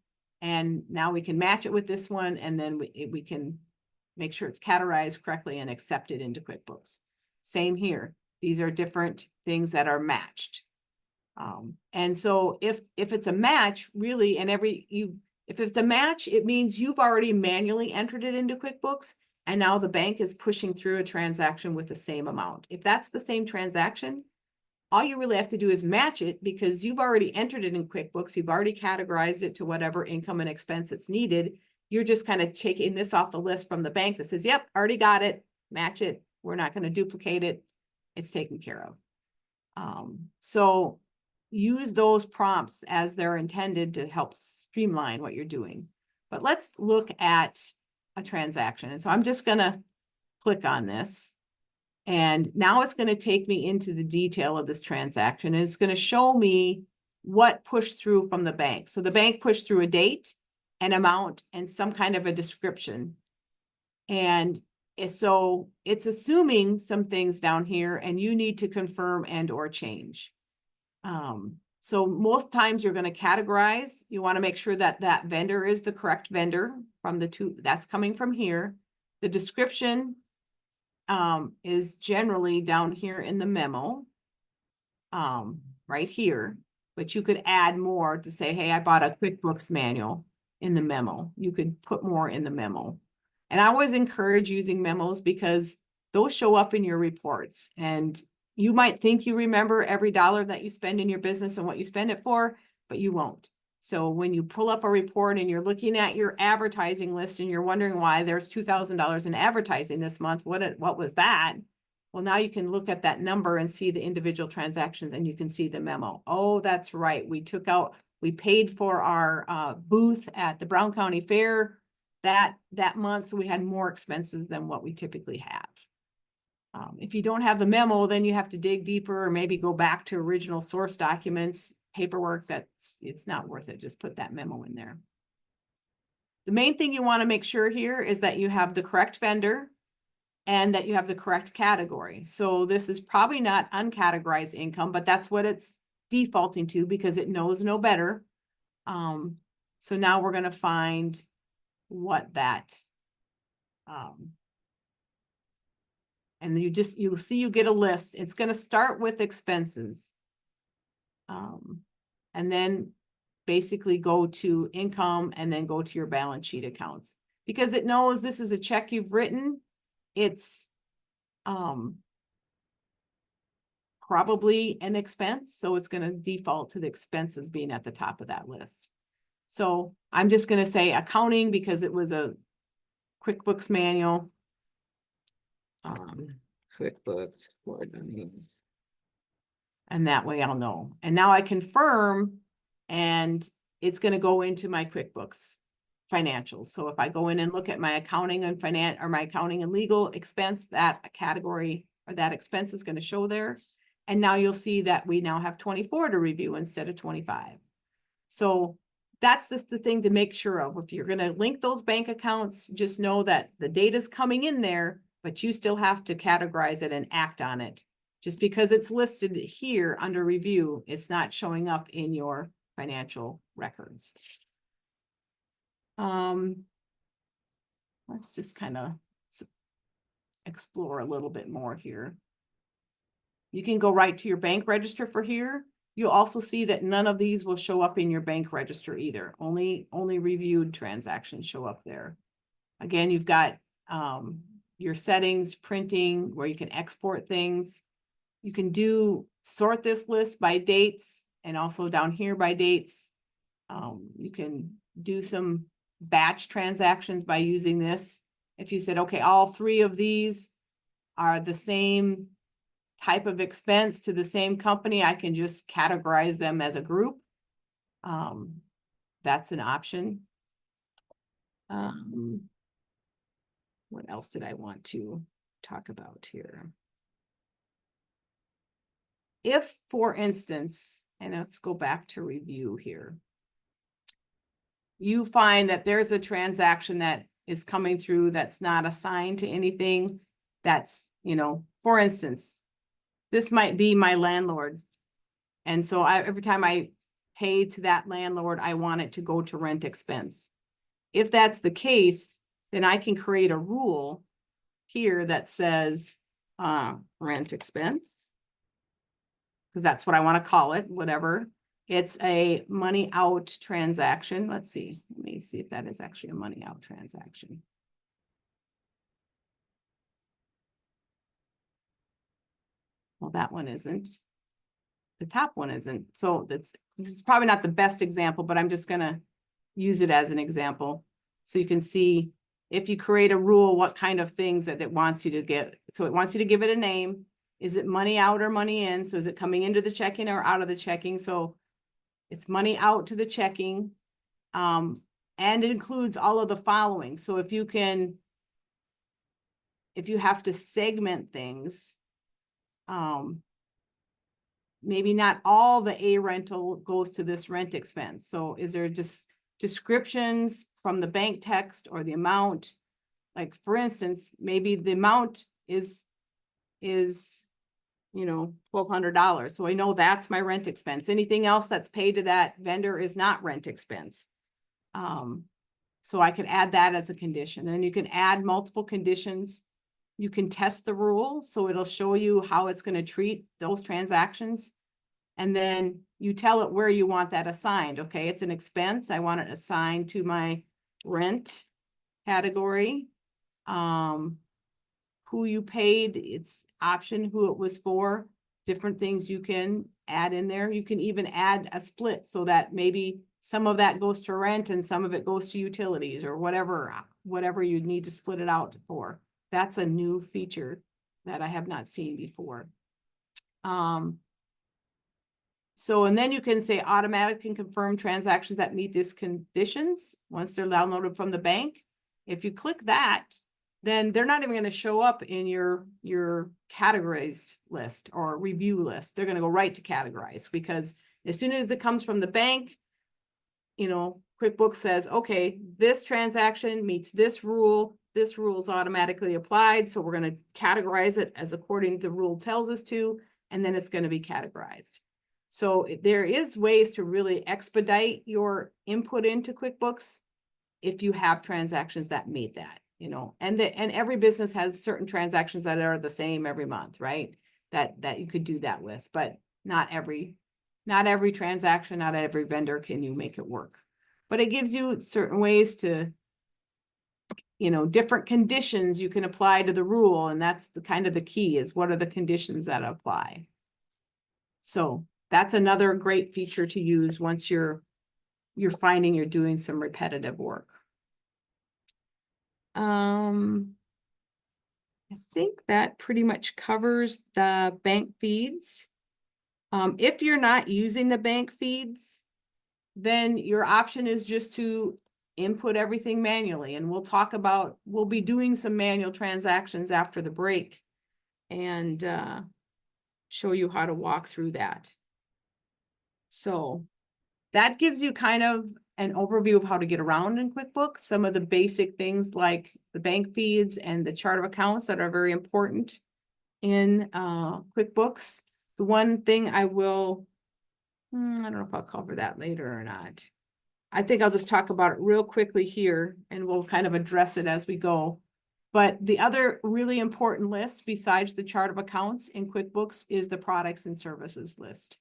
And now we can match it with this one. And then we can make sure it's categorized correctly and accepted into QuickBooks. Same here. These are different things that are matched. And so if it's a match, really, and if it's a match, it means you've already manually entered it into QuickBooks, and now the bank is pushing through a transaction with the same amount. If that's the same transaction, all you really have to do is match it because you've already entered it in QuickBooks. You've already categorized it to whatever income and expense it's needed. You're just kind of taking this off the list from the bank that says, yep, already got it, match it. We're not going to duplicate it. It's taken care of. So use those prompts as they're intended to help streamline what you're doing. But let's look at a transaction. And so I'm just going to click on this. And now it's going to take me into the detail of this transaction. And it's going to show me what pushed through from the bank. So the bank pushed through a date, an amount, and some kind of a description. And so it's assuming some things down here, and you need to confirm and or change. So most times you're going to categorize. You want to make sure that that vendor is the correct vendor from the 2 that's coming from here. The description is generally down here in the memo, right here, but you could add more to say, hey, I bought a QuickBooks manual in the memo. You could put more in the memo. And I always encourage using memos because those show up in your reports, and you might think you remember every dollar that you spend in your business and what you spend it for, but you won't. So when you pull up a report and you're looking at your advertising list and you're wondering why there's $2,000 in advertising this month, what was that? Well, now you can look at that number and see the individual transactions and you can see the memo. Oh, that's right. We paid for our booth at the Brown County Fair that month, so we had more expenses than what we typically have. If you don't have the memo, then you have to dig deeper or maybe go back to original source documents, paperwork. It's not worth it. Just put that memo in there. The main thing you want to make sure here is that you have the correct vendor and that you have the correct category. So this is probably not uncategorized income, but that's what it's defaulting to because it knows no better. So now we're going to find what that, and you'll see you get a list. It's going to start with expenses. And then basically go to income and then go to your balance sheet accounts. Because it knows this is a check you've written, it's probably an expense. So it's going to default to the expenses being at the top of that list. So I'm just going to say accounting because it was a QuickBooks manual. QuickBooks for dummies. And that way I'll know. And now I confirm and it's going to go into my QuickBooks financials. So if I go in and look at my accounting and my accounting and legal expense, that category or that expense is going to show there. And now you'll see that we now have 24 to review instead of 25. So that's just the thing to make sure of. If you're going to link those bank accounts, just know that the data is coming in there, but you still have to categorize it and act on it. Just because it's listed here under review, it's not showing up in your financial records. Let's just kind of explore a little bit more here. You can go right to your bank register for here. You'll also see that none of these will show up in your bank register either. Only reviewed transactions show up there. Again, you've got your settings, printing, where you can export things. You can sort this list by dates and also down here by dates. You can do some batch transactions by using this. If you said, okay, all three of these are the same type of expense to the same company, I can just categorize them as a group. That's an option. What else did I want to talk about here? If, for instance, and let's go back to review here, you find that there's a transaction that is coming through that's not assigned to anything, that's, for instance, this might be my landlord. And so every time I pay to that landlord, I want it to go to rent expense. If that's the case, then I can create a rule here that says rent expense, because that's what I want to call it, whatever. It's a money out transaction. Let's see. Let me see if that is actually a money out transaction. Well, that one isn't. The top one isn't. So this is probably not the best example, but I'm just going to use it as an example. So you can see if you create a rule, what kind of things that it wants you to get. So it wants you to give it a name. Is it money out or money in? So is it coming into the checking or out of the checking? So it's money out to the checking. And it includes all of the following. So if you have to segment things, maybe not all the A rental goes to this rent expense. So is there just descriptions from the bank text or the amount? Like for instance, maybe the amount is $1,200. So I know that's my rent expense. Anything else that's paid to that vendor is not rent expense. So I could add that as a condition. And you can add multiple conditions. You can test the rule, so it'll show you how it's going to treat those transactions. And then you tell it where you want that assigned. Okay, it's an expense. I want it assigned to my rent category. Who you paid, it's option who it was for. Different things you can add in there. You can even add a split so that maybe some of that goes to rent and some of it goes to utilities or whatever you need to split it out for. That's a new feature that I have not seen before. So, and then you can say automatic and confirm transactions that meet these conditions once they're downloaded from the bank. If you click that, then they're not even going to show up in your categorized list or review list. They're going to go right to categorize, because as soon as it comes from the bank, you know, QuickBooks says, okay, this transaction meets this rule. This rule is automatically applied. So we're going to categorize it as according to the rule tells us to, and then it's going to be categorized. So there is ways to really expedite your input into QuickBooks if you have transactions that meet that, you know, and every business has certain transactions that are the same every month, right? That you could do that with, but not every transaction, not every vendor can you make it work. But it gives you certain ways to, you know, different conditions you can apply to the rule, and that's the kind of the key is what are the conditions that apply. So that's another great feature to use once you're finding you're doing some repetitive work. I think that pretty much covers the bank feeds. If you're not using the bank feeds, then your option is just to input everything manually. And we'll be doing some manual transactions after the break and show you how to walk through that. So that gives you kind of an overview of how to get around in QuickBooks, some of the basic things like the bank feeds and the chart of accounts that are very important in QuickBooks. The one thing I will, I don't know if I'll cover that later or not. I think I'll just talk about it real quickly here and we'll kind of address it as we go. But the other really important list besides the chart of accounts in QuickBooks is the products and services list,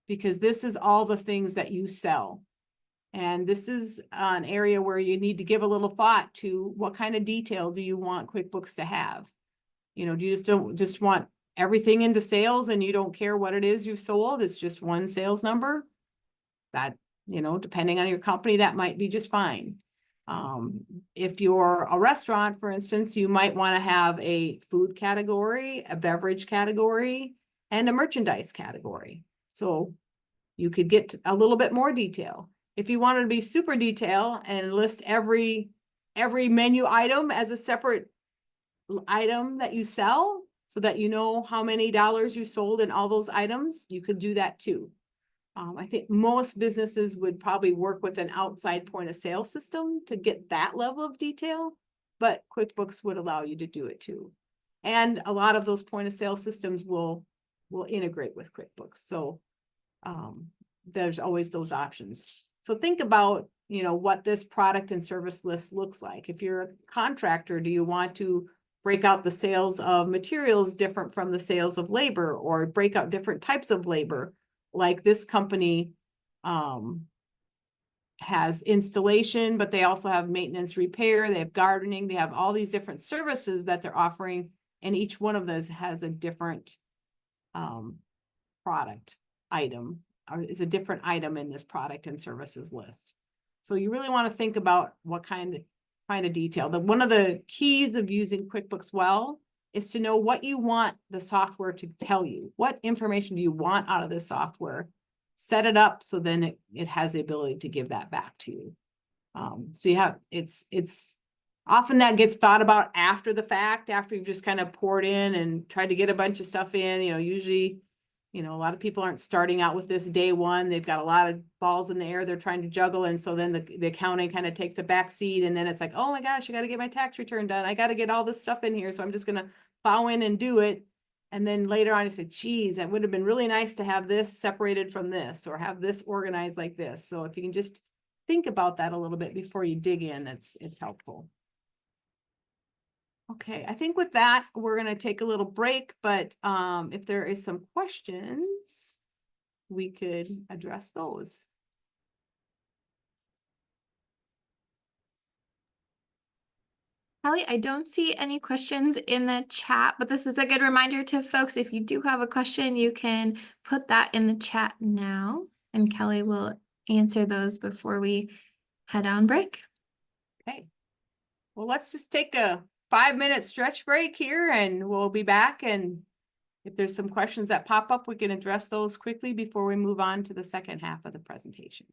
because this is all the things that you sell. And this is an area where you need to give a little thought to what kind of detail do you want QuickBooks to have? You know, do you just want everything into sales and you don't care what it is you've sold? It's just one sales number. That, you know, depending on your company, that might be just fine. If you're a restaurant, for instance, you might want to have a food category, a beverage category, and a merchandise category. So you could get a little bit more detail. If you wanted to be super detail and list every menu item as a separate item that you sell so that you know how many dollars you sold in all those items, you could do that too. I think most businesses would probably work with an outside point of sale system to get that level of detail, but QuickBooks would allow you to do it too. And a lot of those point of sale systems will integrate with QuickBooks. So there's always those options. So think about, you know, what this product and service list looks like. If you're a contractor, do you want to break out the sales of materials different from the sales of labor, or break out different types of labor? Like this company has installation, but they also have maintenance, repair, they have gardening, they have all these different services that they're offering, and each one of those has a different product item, or is a different item in this product and services list. So you really want to think about what kind of detail. One of the keys of using QuickBooks well is to know what you want the software to tell you. What information do you want out of the software? Set it up so then it has the ability to give that back to you. So you have, it's often that gets thought about after the fact, after you've just kind of poured in and tried to get a bunch of stuff in. You know, usually, you know, a lot of people aren't starting out with this day one. They've got a lot of balls in the air they're trying to juggle. And so then the accounting kind of takes a back seat. And then it's like, oh my gosh, I got to get my tax return done. I got to get all this stuff in here. So I'm just going to plow in and do it. And then later on, you say, geez, that would have been really nice to have this separated from this, or have this organized like this. So if you can just think about that a little bit before you dig in, it's helpful. Okay, I think with that, we're going to take a little break, but if there is some questions, we could address those. Kelly, I don't see any questions in the chat, but this is a good reminder to folks. If you do have a question, you can put that in the chat now, and Kelly will answer those before we head on break. Okay. Well, let's just take a 5-minute stretch break here and we'll be back. And if there's some questions that pop up, we can address those quickly before we move on to the second half of the presentation.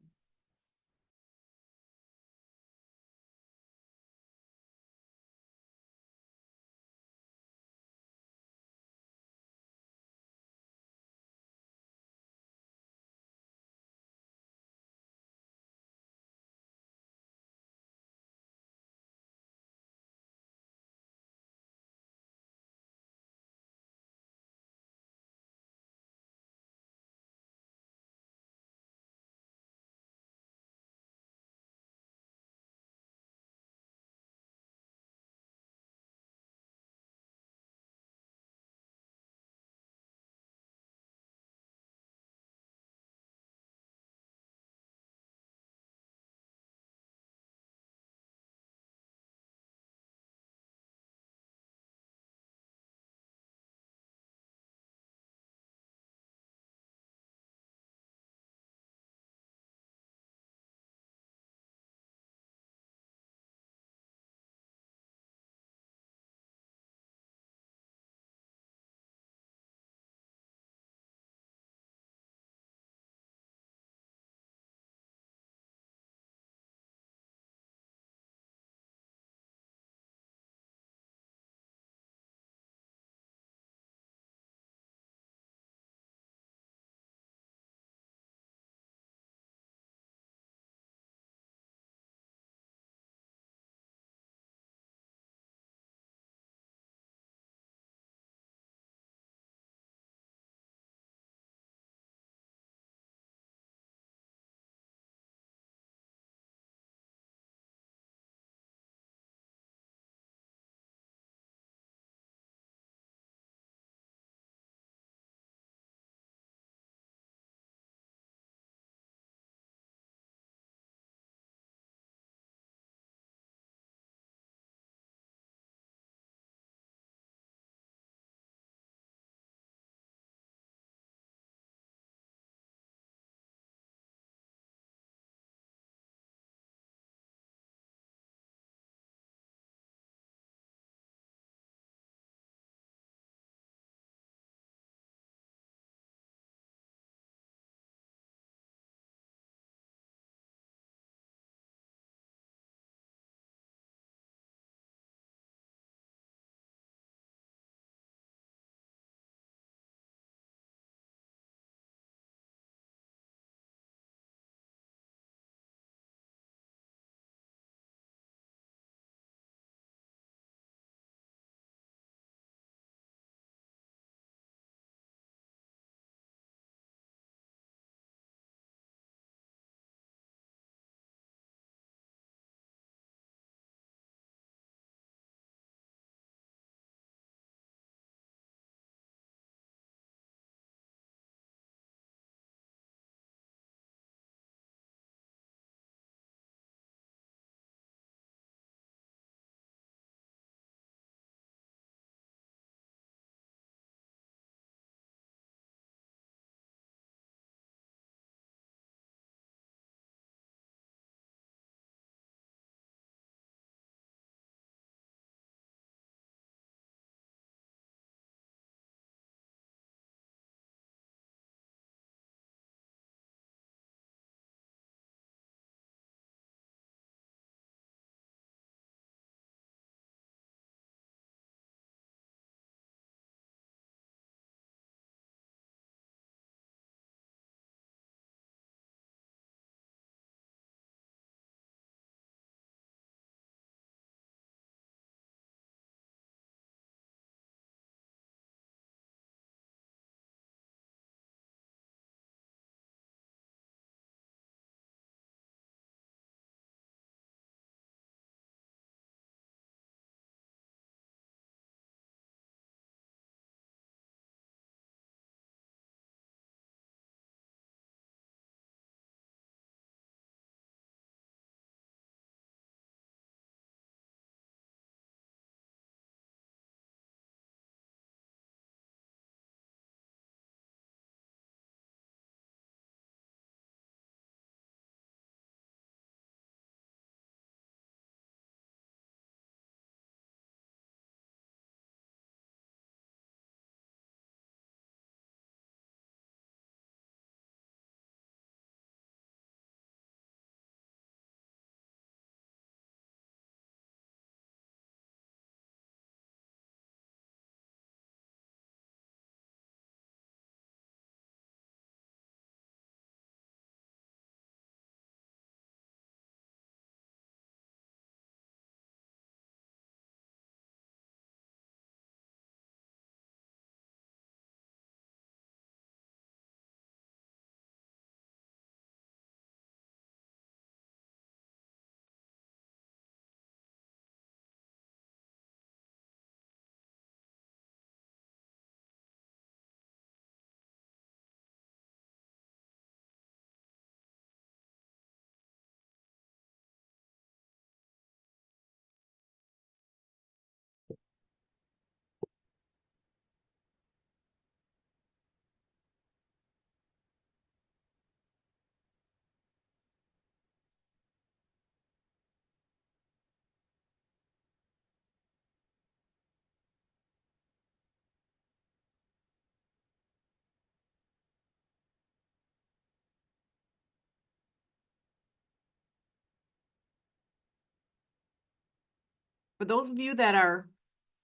For those of you that are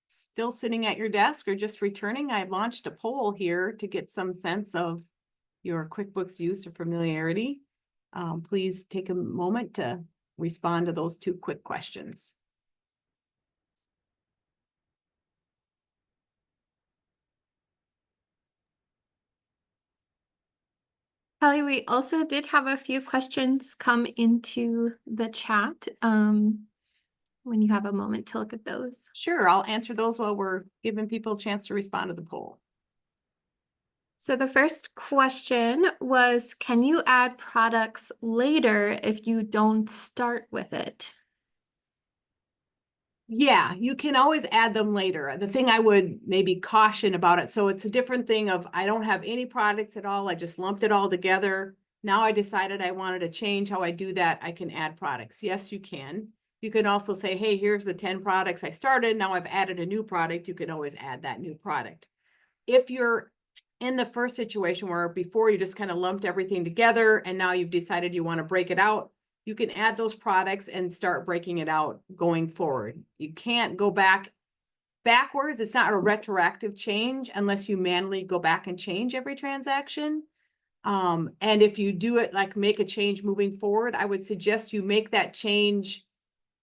still sitting at your desk or just returning, I've launched a poll here to get some sense of your QuickBooks use or familiarity. Please take a moment to respond to those two quick questions. Kelly, we also did have a few questions come into the chat. When you have a moment to look at those. Sure, I'll answer those while we're giving people a chance to respond to the poll. So the first question was, can you add products later if you don't start with it? Yeah, you can always add them later. The thing I would maybe caution about it, so it's a different thing of I don't have any products at all. I just lumped it all together. Now I decided I wanted to change how I do that. I can add products. Yes, you can. You can also say, hey, here's the 10 products I started. Now I've added a new product. You can always add that new product. If you're in the first situation where before you just kind of lumped everything together and now you've decided you want to break it out, you can add those products and start breaking it out going forward. You can't go backwards. It's not a retroactive change unless you manually go back and change every transaction. And if you do it, like make a change moving forward, I would suggest you make that change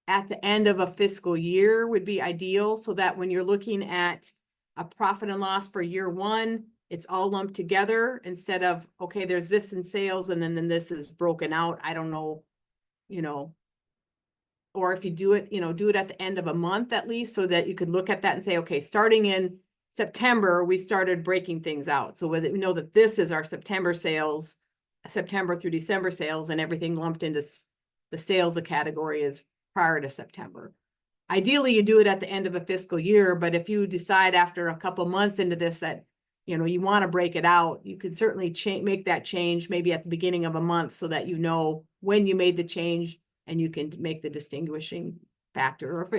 at the end of a fiscal year would be ideal, so that when you're looking at a profit and loss for year one, it's all lumped together instead of, okay, there's this in sales and then this is broken out. I don't know, or if you do it, do it at the end of a month at least, so that you could look at that and say, okay, starting in September, we started breaking things out. So we know that this is our September sales, September through December sales, and everything lumped into the sales category is prior to September. Ideally, you do it at the end of a fiscal year, but if you decide after a couple months into this that you want to break it out, you could certainly make that change maybe at the beginning of a month so that you know when you made the change and you can make the distinguishing factor. Or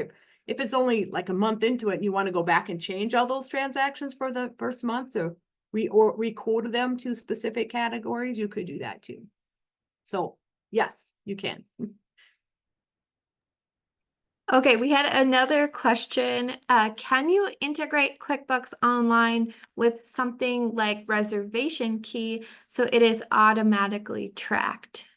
if it's only like a month into it and you want to go back and change all those transactions for the first month or recode them to specific categories, you could do that too. So yes, you can. Okay, we had another question. Can you integrate QuickBooks Online with something like reservation key so it is automatically tracked?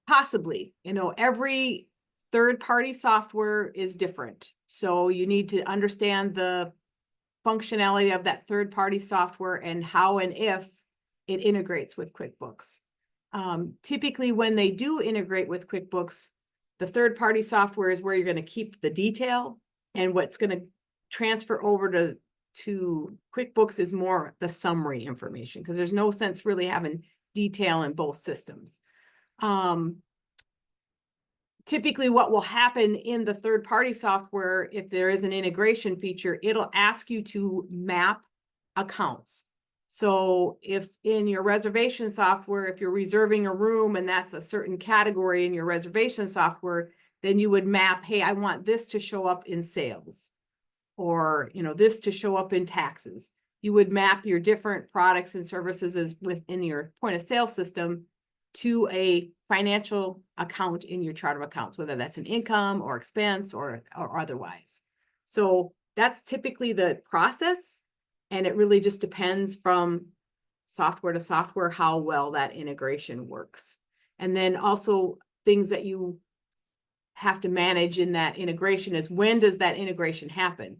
Possibly, every third-party software is different. So you need to understand the functionality of that third-party software and how and if it integrates with QuickBooks. Typically, when they do integrate with QuickBooks, the third-party software is where you're going to keep the detail, and what's going to transfer over to QuickBooks is more the summary information, because there's no sense really having detail in both systems. Typically what will happen in the third-party software, if there is an integration feature, it'll ask you to map accounts. So if in your reservation software, if you're reserving a room and that's a certain category in your reservation software, then you would map, hey, I want this to show up in sales, or this to show up in taxes. You would map your different products and services within your point of sale system to a financial account in your chart of accounts, whether that's an income or expense or otherwise. So that's typically the process, and it really just depends from software to software how well that integration works. And then also things that you have to manage in that integration is, when does that integration happen?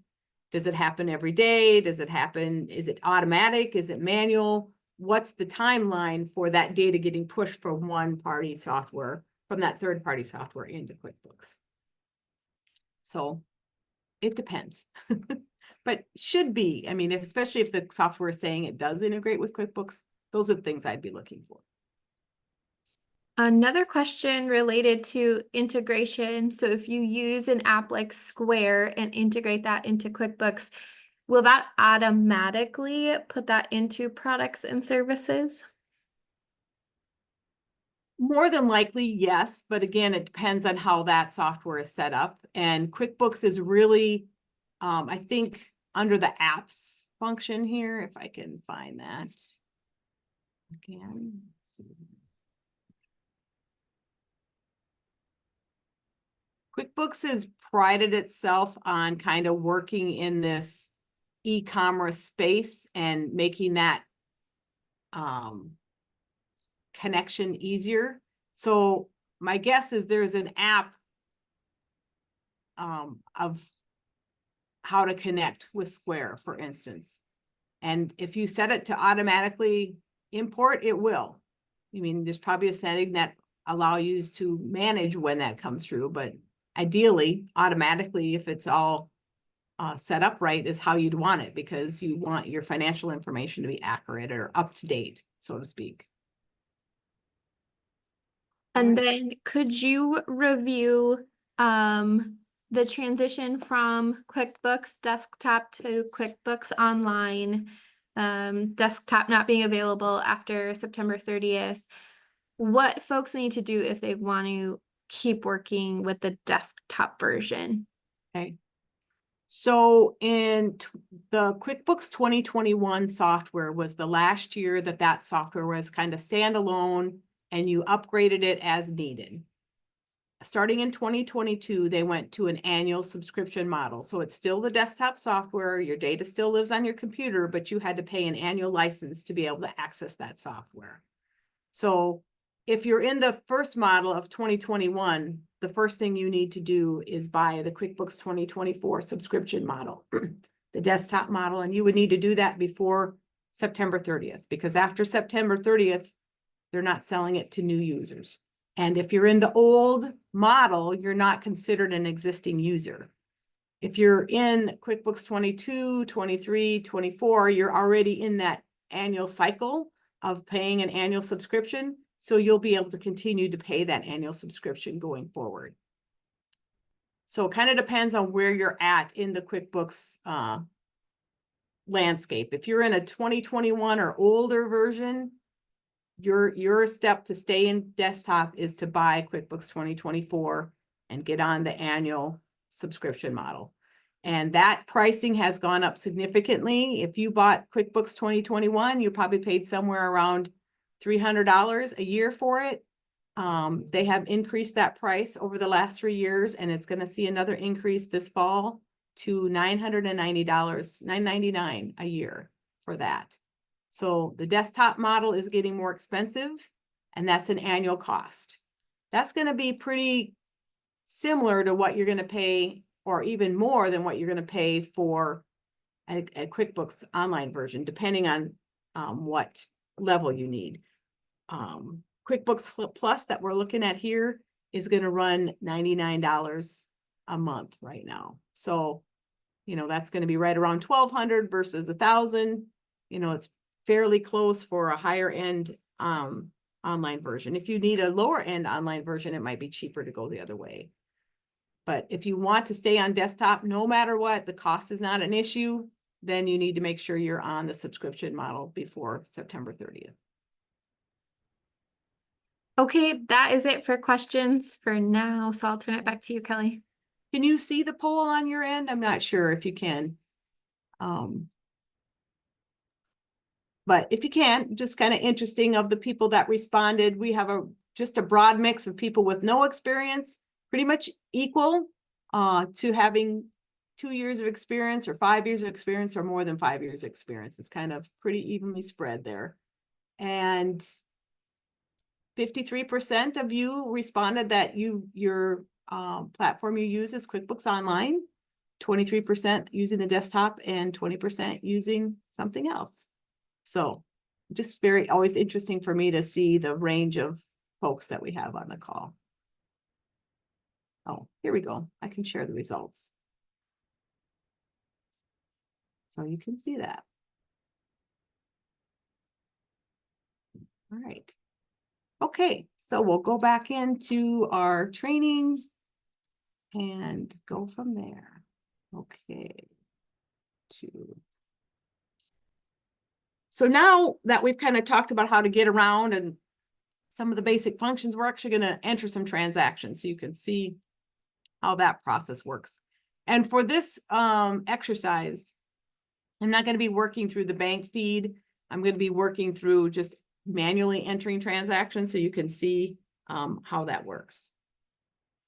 Does it happen every day? Does it happen? Is it automatic? Is it manual? What's the timeline for that data getting pushed from one party software, from that third party software into QuickBooks? So it depends, but should be. I mean, especially if the software is saying it does integrate with QuickBooks, those are the things I'd be looking for. Another question related to integration. So if you use an app like Square and integrate that into QuickBooks, will that automatically put that into products and services? More than likely, yes. But again, it depends on how that software is set up. And QuickBooks is really, I think, under the apps function here, if I can find that again. Let's see. QuickBooks has prided itself on kind of working in this e-commerce space and making that connection easier. So my guess is there's an app of how to connect with Square, for instance. And if you set it to automatically import, it will. I mean, there's probably a setting that allow you to manage when that comes through, but ideally, automatically, if it's all set up right, is how you'd want it, because you want your financial information to be accurate or up to date, so to speak. And then could you review the transition from QuickBooks Desktop to QuickBooks Online, desktop not being available after September 30th? What folks need to do if they want to keep working with the desktop version? Okay. So in the QuickBooks 2021 software was the last year that software was kind of standalone and you upgraded it as needed. Starting in 2022, they went to an annual subscription model. So it's still the desktop software, your data still lives on your computer, but you had to pay an annual license to be able to access that software. So if you're in the first model of 2021, the first thing you need to do is buy the QuickBooks 2024 subscription model, the desktop model, and you would need to do that before September 30th, because after September 30th, they're not selling it to new users. And if you're in the old model, you're not considered an existing user. If you're in QuickBooks 22, 23, 24, you're already in that annual cycle of paying an annual subscription. So you'll be able to continue to pay that annual subscription going forward. So it kind of depends on where you're at in the QuickBooks landscape. If you're in a 2021 or older version, your step to stay in desktop is to buy QuickBooks 2024 and get on the annual subscription model. And that pricing has gone up significantly. If you bought QuickBooks 2021, you probably paid somewhere around $300 a year for it. They have increased that price over the last 3 years, and it's going to see another increase this fall to $990, $999 a year for that. So the desktop model is getting more expensive, and that's an annual cost. That's going to be pretty similar to what you're going to pay, or even more than what you're going to pay for a QuickBooks Online version, depending on what level you need. QuickBooks Plus that we're looking at here is going to run $99 a month right now. So, that's going to be right around $1,200 versus $1,000. It's fairly close for a higher end online version. If you need a lower end online version, it might be cheaper to go the other way. But if you want to stay on desktop, no matter what, the cost is not an issue, then you need to make sure you're on the subscription model before September 30th. Okay, that is it for questions for now. So I'll turn it back to you, Kelly. Can you see the poll on your end? I'm not sure if you can. But if you can, just kind of interesting of the people that responded. We have just a broad mix of people with no experience, pretty much equal to having 2 years of experience or 5 years of experience or more than 5 years of experience. It's kind of pretty evenly spread there. And 53% of you responded that your platform you use is QuickBooks Online, 23% using the desktop, and 20% using something else. So just always interesting for me to see the range of folks that we have on the call. Oh, here we go. I can share the results. So you can see that. All right. Okay, so we'll go back into our training and go from there. Okay. So now that we've kind of talked about how to get around and some of the basic functions, we're actually going to enter some transactions so you can see how that process works. And for this exercise, I'm not going to be working through the bank feed. I'm going to be working through just manually entering transactions so you can see how that works.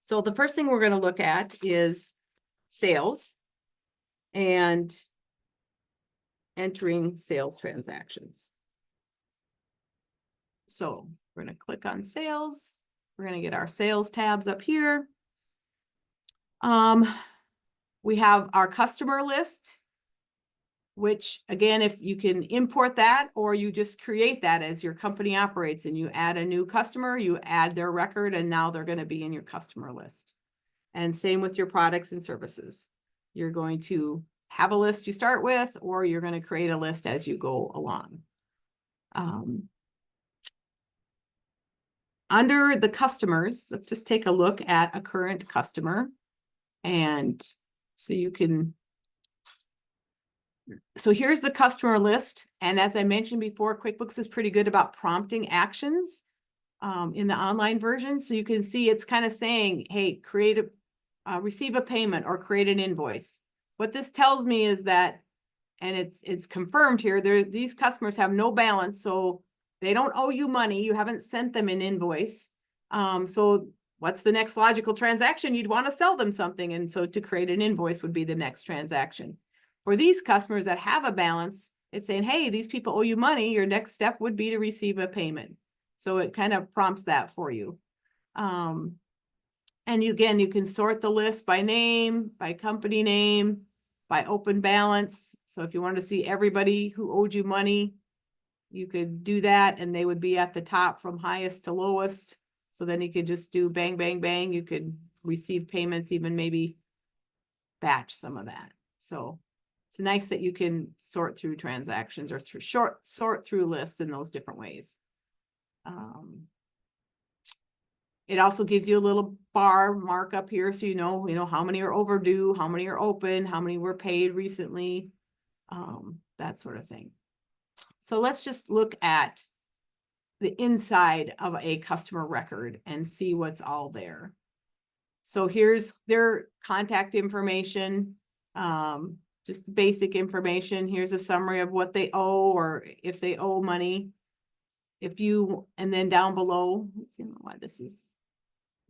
So the first thing we're going to look at is sales and entering sales transactions. So we're going to click on sales. We're going to get our sales tabs up here. We have our customer list, which again, if you can import that, or you just create that as your company operates and you add a new customer, you add their record, and now they're going to be in your customer list. And same with your products and services. You're going to have a list you start with, or you're going to create a list as you go along. Under the customers, let's just take a look at a current customer. And so you can, so here's the customer list. And as I mentioned before, QuickBooks is pretty good about prompting actions in the online version. So you can see it's kind of saying, hey, receive a payment or create an invoice. What this tells me is that, and it's confirmed here, these customers have no balance, so they don't owe you money. You haven't sent them an invoice. So what's the next logical transaction? You'd want to sell them something. And so to create an invoice would be the next transaction. For these customers that have a balance, it's saying, hey, these people owe you money. Your next step would be to receive a payment. So it kind of prompts that for you. And again, you can sort the list by name, by company name, by open balance. So if you want to see everybody who owed you money, you could do that, and they would be at the top from highest to lowest. So then you could just do bang, bang, bang. You could receive payments, even maybe batch some of that. So it's nice that you can sort through transactions or sort through lists in those different ways. It also gives you a little bar markup here, so you know how many are overdue, how many are open, how many were paid recently, that sort of thing. So let's just look at the inside of a customer record and see what's all there. So here's their contact information, just basic information. Here's a summary of what they owe, or if they owe money. And then down below, let's see why this is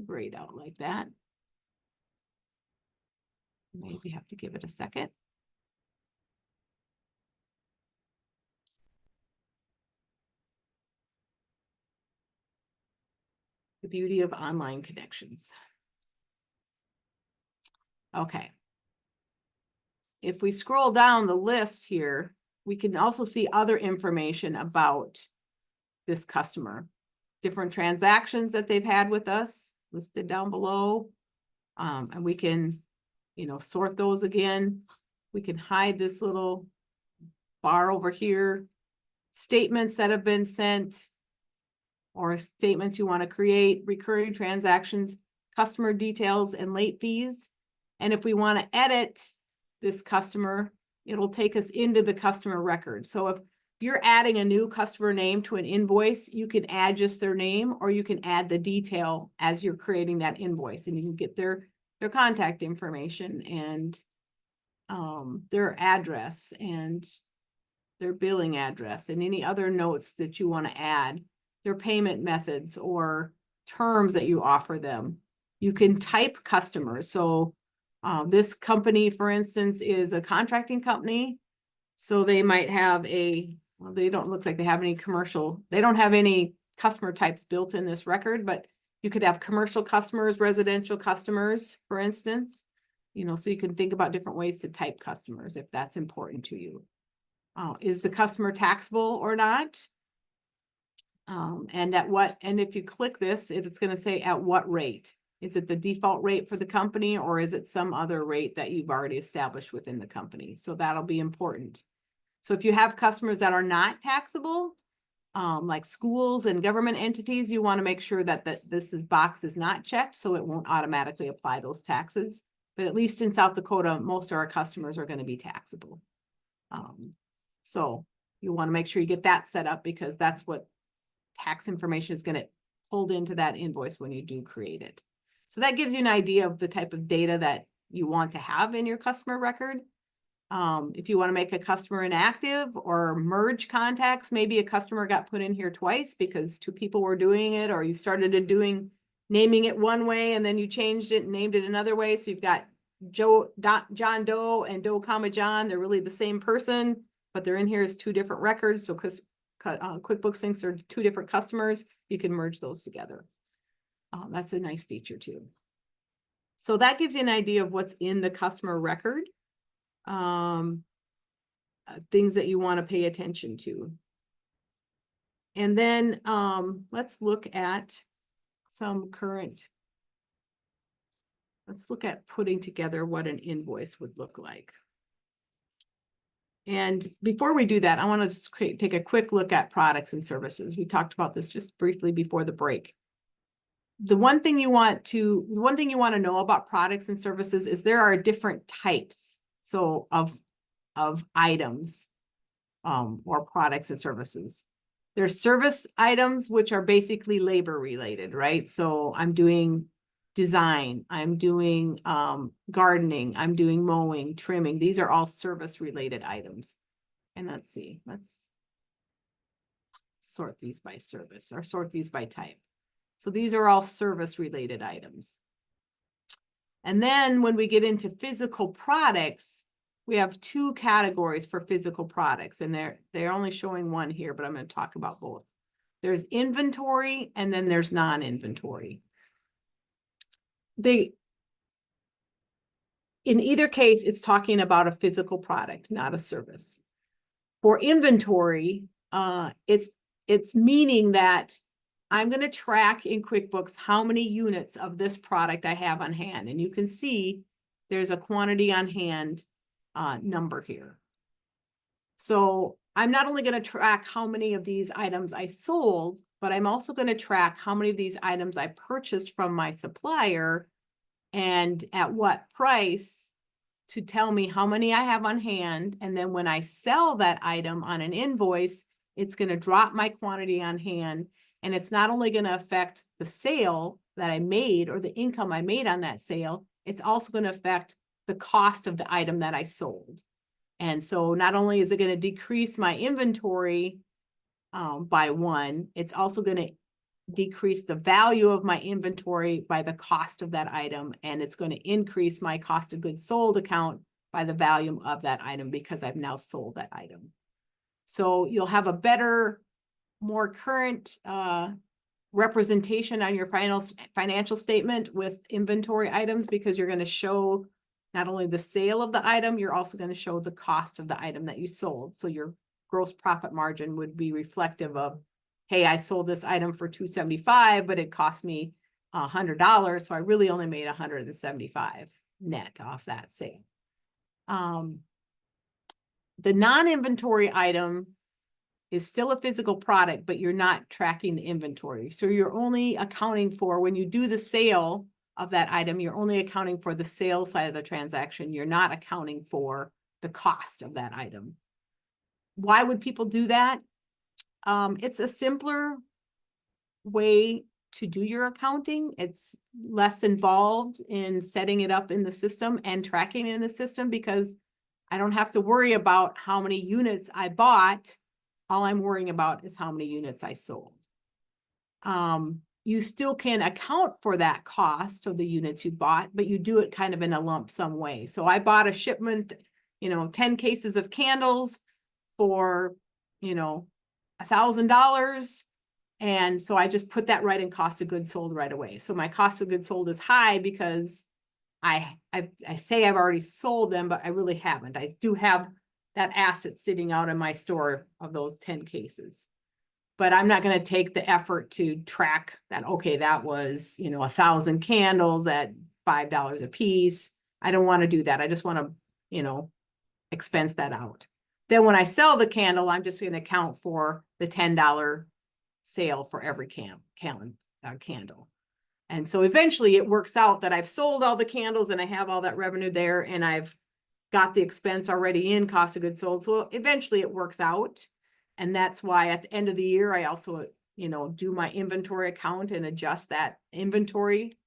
grayed out like that. Maybe have to give it a second. The beauty of online connections. Okay. If we scroll down the list here, we can also see other information about this customer. Different transactions that they've had with us listed down below. And we can, sort those again. We can hide this little bar over here. Statements that have been sent, or statements you want to create, recurring transactions, customer details, and late fees. And if we want to edit this customer, it'll take us into the customer record. So if you're adding a new customer name to an invoice, you can add just their name, or you can add the detail as you're creating that invoice, and you can get their contact information and their address and their billing address and any other notes that you want to add, their payment methods or terms that you offer them. You can type customers. So this company, for instance, is a contracting company. So they might have they don't look like they have any they don't have any customer types built in this record, but you could have commercial customers, residential customers, for instance, so you can think about different ways to type customers if that's important to you. Is the customer taxable or not? And if you click this, it's going to say at what rate. Is it the default rate for the company, or is it some other rate that you've already established within the company? So that'll be important. So if you have customers that are not taxable, like schools and government entities, you want to make sure that this box is not checked, so it won't automatically apply those taxes. But at least in South Dakota, most of our customers are going to be taxable. So you want to make sure you get that set up, because that's what tax information is going to hold into that invoice when you do create it. So that gives you an idea of the type of data that you want to have in your customer record. If you want to make a customer inactive or merge contacts, maybe a customer got put in here twice because two people were doing it, or you started doing naming it one way and then you changed it and named it another way. So you've got John Doe and Doe comma John. They're really the same person, but they're in here as two different records. So because QuickBooks thinks they're two different customers, you can merge those together. That's a nice feature too. So that gives you an idea of what's in the customer record. Things that you want to pay attention to. And then let's look at some current. Let's look at putting together what an invoice would look like. And before we do that, I want to just take a quick look at products and services. We talked about this just briefly before the break. The one thing you want to know about products and services is there are different types of items or products and services. There's service items, which are basically labor related, right? So I'm doing design, I'm doing gardening, I'm doing mowing, trimming. These are all service related items. And let's see, let's sort these by service or sort these by type. So these are all service related items. And then when we get into physical products, we have two categories for physical products, and they're only showing one here, but I'm going to talk about both. There's inventory and then there's non-inventory. In either case, it's talking about a physical product, not a service. For inventory, it's meaning that I'm going to track in QuickBooks how many units of this product I have on hand. And you can see there's a quantity on hand number here. So I'm not only going to track how many of these items I sold, but I'm also going to track how many of these items I purchased from my supplier and at what price to tell me how many I have on hand. And then when I sell that item on an invoice, it's going to drop my quantity on hand. And it's not only going to affect the sale that I made or the income I made on that sale, it's also going to affect the cost of the item that I sold. And so not only is it going to decrease my inventory by one, it's also going to decrease the value of my inventory by the cost of that item. And it's going to increase my cost of goods sold account by the value of that item because I've now sold that item. So you'll have a better, more current representation on your financial statement with inventory items because you're going to show not only the sale of the item, you're also going to show the cost of the item that you sold. So your gross profit margin would be reflective of, hey, I sold this item for $275, but it cost me $100. So I really only made $175 net off that sale. The non-inventory item is still a physical product, but you're not tracking the inventory. So you're only accounting for, when you do the sale of that item, you're only accounting for the sales side of the transaction. You're not accounting for the cost of that item. Why would people do that? It's a simpler way to do your accounting. It's less involved in setting it up in the system and tracking it in the system because I don't have to worry about how many units I bought. All I'm worrying about is how many units I sold. You still can account for that cost of the units you bought, but you do it kind of in a lump sum way. So I bought a shipment, 10 cases of candles for, $1,000. And so I just put that right in cost of goods sold right away. So my cost of goods sold is high because I say I've already sold them, but I really haven't. I do have that asset sitting out in my store of those 10 cases. But I'm not going to take the effort to track that, okay, that was, 1,000 candles at $5 a piece. I don't want to do that. I just want to, expense that out. Then when I sell the candle, I'm just going to count for the $10 sale for every candle. And so eventually it works out that I've sold all the candles and I have all that revenue there and I've got the expense already in cost of goods sold. So eventually it works out. And that's why at the end of the year, I also, do my inventory account and adjust that inventory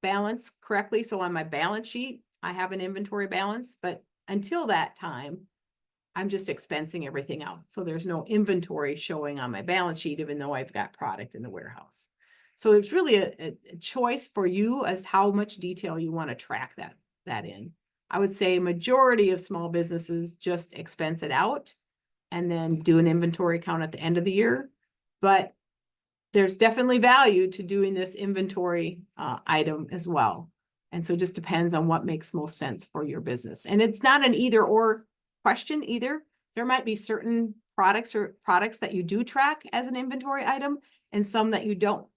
balance correctly. So on my balance sheet, I have an inventory balance, but until that time, I'm just expensing everything out. So there's no inventory showing on my balance sheet, even though I've got product in the warehouse. So it's really a choice for you as how much detail you want to track that in. I would say majority of small businesses just expense it out and then do an inventory count at the end of the year. But there's definitely value to doing this inventory item as well. And so it just depends on what makes most sense for your business. And it's not an either or question either. There might be certain products that you do track as an inventory item and some that you don't.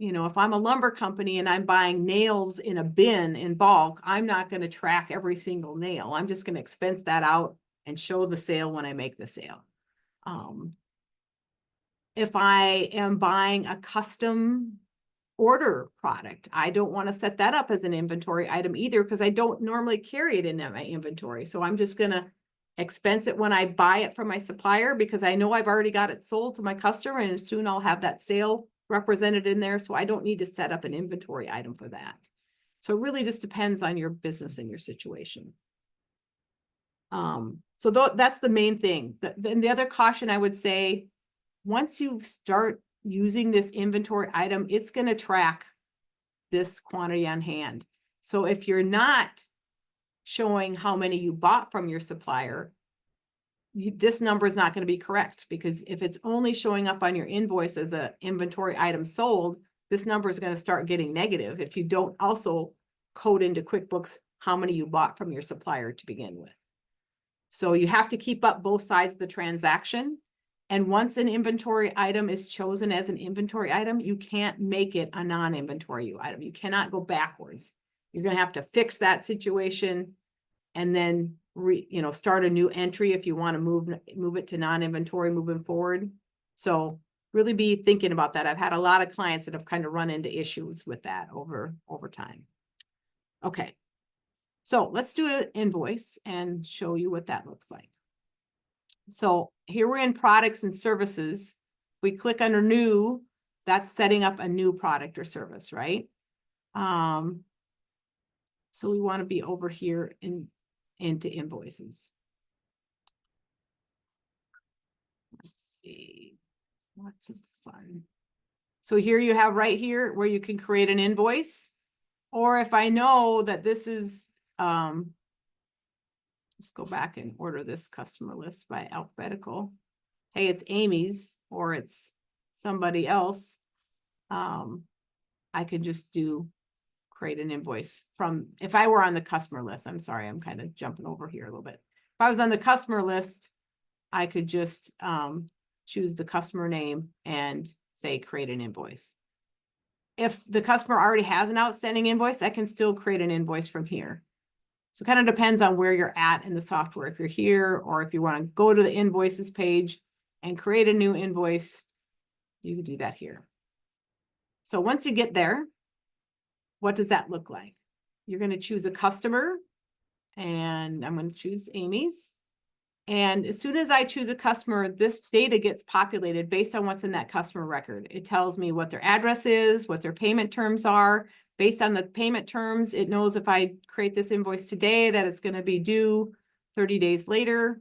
You know, if I'm a lumber company and I'm buying nails in a bin in bulk, I'm not going to track every single nail. I'm just going to expense that out and show the sale when I make the sale. If I am buying a custom order product, I don't want to set that up as an inventory item either because I don't normally carry it in my inventory. So I'm just going to expense it when I buy it from my supplier because I know I've already got it sold to my customer and soon I'll have that sale represented in there. So I don't need to set up an inventory item for that. So it really just depends on your business and your situation. So that's the main thing. Then the other caution I would say, once you start using this inventory item, it's going to track this quantity on hand. So if you're not showing how many you bought from your supplier, this number is not going to be correct because if it's only showing up on your invoice as an inventory item sold, this number is going to start getting negative if you don't also code into QuickBooks how many you bought from your supplier to begin with. So you have to keep up both sides of the transaction. And once an inventory item is chosen as an inventory item, you can't make it a non-inventory item. You cannot go backwards. You're going to have to fix that situation and then start a new entry if you want to move it to non-inventory moving forward. So really be thinking about that. I've had a lot of clients that have kind of run into issues with that over time. Okay. So let's do an invoice and show you what that looks like. So here we're in products and services. We click under new, that's setting up a new product or service, right? So we want to be over here into invoices. Let's see, lots of fun. So here you have right here where you can create an invoice. Or if I know that this is, let's go back and order this customer list by alphabetical. Hey, it's Amy's or it's somebody else. I could just create an invoice from, if I were on the customer list, I'm sorry, I'm kind of jumping over here a little bit. If I was on the customer list, I could just choose the customer name and say, create an invoice. If the customer already has an outstanding invoice, I can still create an invoice from here. So it kind of depends on where you're at in the software. If you're here, or if you want to go to the invoices page and create a new invoice, you can do that here. So once you get there, what does that look like? You're going to choose a customer, and I'm going to choose Amy's. And as soon as I choose a customer, this data gets populated based on what's in that customer record. It tells me what their address is, what their payment terms are. Based on the payment terms, it knows if I create this invoice today that it's going to be due 30 days later.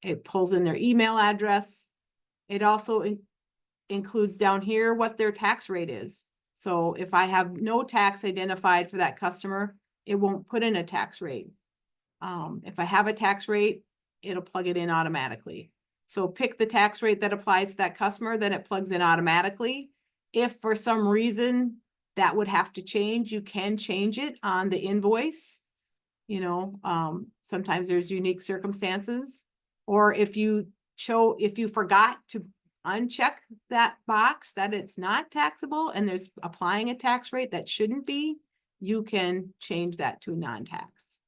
It pulls in their email address. It also includes down here what their tax rate is. So if I have no tax identified for that customer, it won't put in a tax rate. If I have a tax rate, it'll plug it in automatically. So pick the tax rate that applies to that customer, then it plugs in automatically. If for some reason that would have to change, you can change it on the invoice. Sometimes there's unique circumstances. Or if you forgot to uncheck that box that it's not taxable and there's applying a tax rate that shouldn't be, you can change that to non-tax.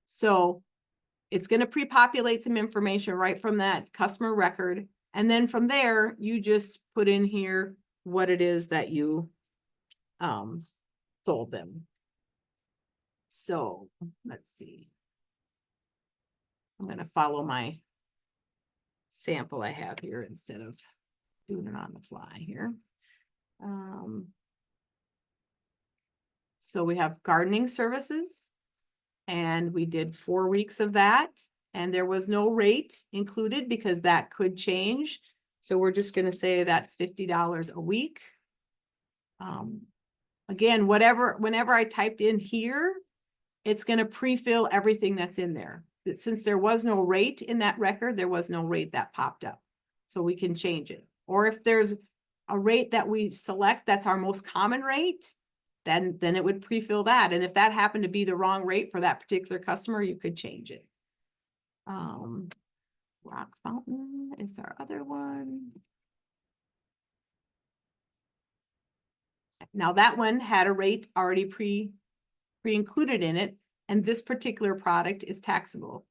So it's going to pre-populate some information right from that customer record. And then from there, you just put in here what it is that you sold them. So let's see. I'm going to follow my sample I have here instead of doing it on the fly here. So we have gardening services. And we did 4 weeks of that. And there was no rate included because that could change. So we're just gonna say that's $50 a week. Again, whenever I typed in here, it's gonna pre-fill everything that's in there. Since there was no rate in that record, there was no rate that popped up. So we can change it. Or if there's a rate that we select, that's our most common rate, then it would pre-fill that. And if that happened to be the wrong rate for that particular customer, you could change it. Rock Fountain is our other one. Now that one had a rate already pre-included in it, and this particular product is taxable.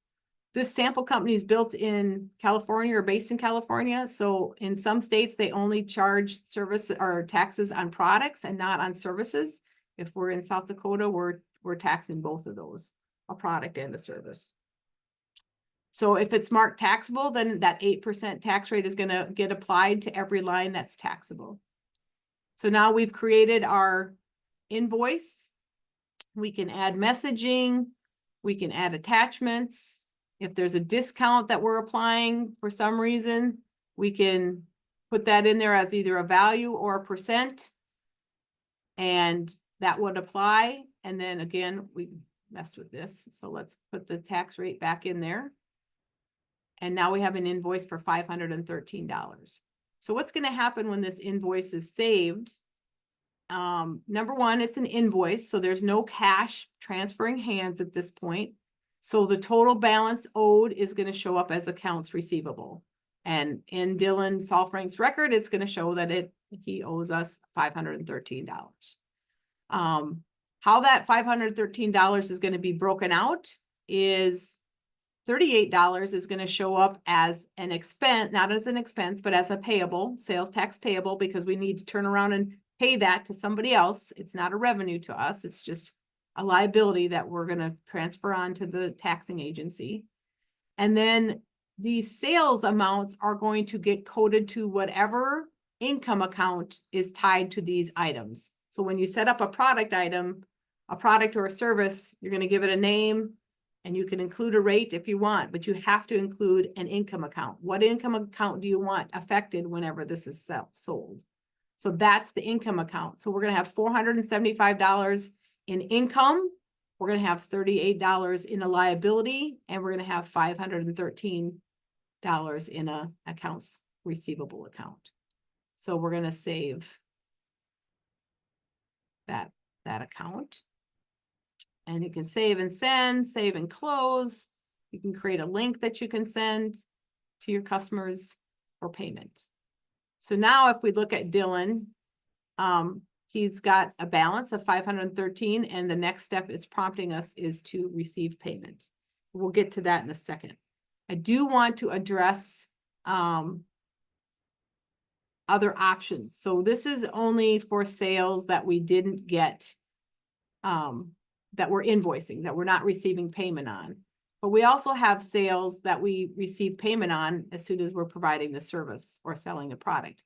This sample company is built in California or based in California. So in some states, they only charge service or taxes on products and not on services. If we're in South Dakota, we're taxing both of those, a product and a service. So if it's marked taxable, then that 8% tax rate is gonna get applied to every line that's taxable. So now we've created our invoice. We can add messaging. We can add attachments. If there's a discount that we're applying for some reason, we can put that in there as either a value or a percent. And that would apply. And then again, we messed with this. So let's put the tax rate back in there. And now we have an invoice for $513. So what's going to happen when this invoice is saved? Number one, it's an invoice, so there's no cash transferring hands at this point. So the total balance owed is going to show up as accounts receivable. And in Dylan Solfrank's record, it's going to show that he owes us $513. How that $513 is going to be broken out is $38 is going to show up as an expense, not as an expense, but as a payable, sales tax payable, because we need to turn around and pay that to somebody else. It's not a revenue to us. It's just a liability that we're going to transfer on to the taxing agency. And then these sales amounts are going to get coded to whatever income account is tied to these items. So when you set up a product item, a product or a service, you're going to give it a name and you can include a rate if you want, but you have to include an income account. What income account do you want affected whenever this is sold? So that's the income account. So we're going to have $475 in income. We're going to have $38 in a liability, and we're going to have $513 in a accounts receivable account. So we're going to save that account. And you can save and send, save and close. You can create a link that you can send to your customers for payment. So now if we look at Dylan, he's got a balance of 513, and the next step it's prompting us is to receive payment. We'll get to that in a second. I do want to address other options. So this is only for sales that we didn't get, that we're invoicing, that we're not receiving payment on. But we also have sales that we receive payment on as soon as we're providing the service or selling the product.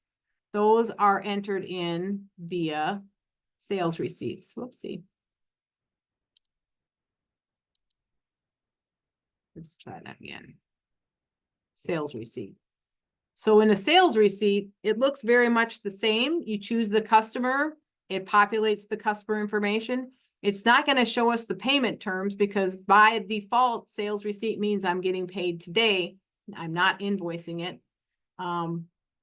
Those are entered in via sales receipts. Whoopsie. Let's try that again. Sales receipt. So in a sales receipt, it looks very much the same. You choose the customer, it populates the customer information. It's not going to show us the payment terms because by default, sales receipt means I'm getting paid today. I'm not invoicing it.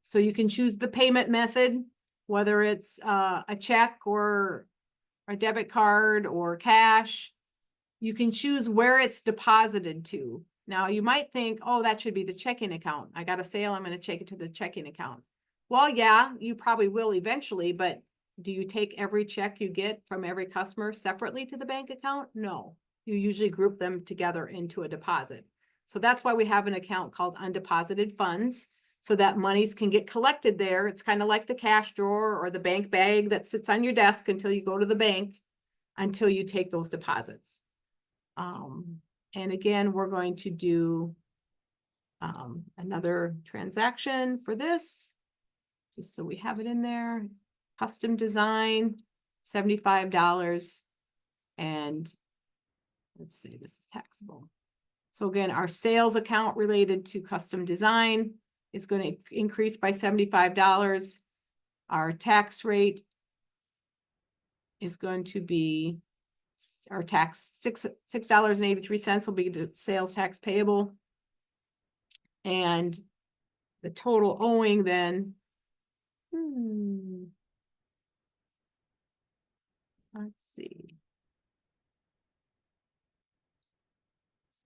So you can choose the payment method, whether it's a check or a debit card or cash. You can choose where it's deposited to. Now you might think, oh, that should be the checking account. I got a sale, I'm going to take it to the checking account. Well, yeah, you probably will eventually, but do you take every check you get from every customer separately to the bank account? No, you usually group them together into a deposit. So that's why we have an account called undeposited funds, so that monies can get collected there. It's kind of like the cash drawer or the bank bag that sits on your desk until you go to the bank, until you take those deposits. And again, we're going to do another transaction for this, just so we have it in there. Custom design, $75. And let's say this is taxable. So again, our sales account related to custom design is going to increase by $75. Our tax rate is going to be, our tax, $6.83 will be the sales tax payable. And the total owing then, let's see.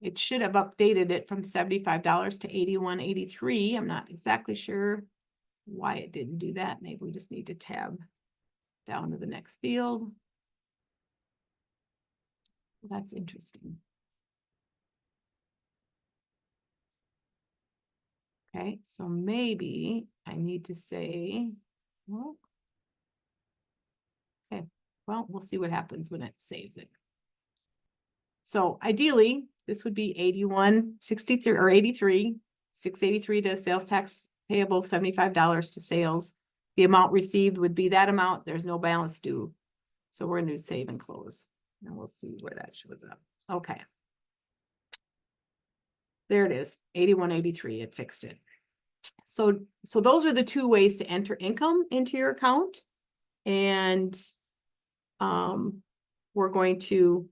It should have updated it from $75 to $81.83. I'm not exactly sure why it didn't do that. Maybe we just need to tab down to the next field. That's interesting. Okay, so maybe I need to say, well, okay, well, we'll see what happens when it saves it. So ideally, this would be 81.63 or 83, 683 to sales tax payable, $75 to sales. The amount received would be that amount. There's no balance due. So we're going to save and close. And we'll see where that shows up. Okay. There it is, 81.83. It fixed it. So those are the two ways to enter income into your account. And we're going to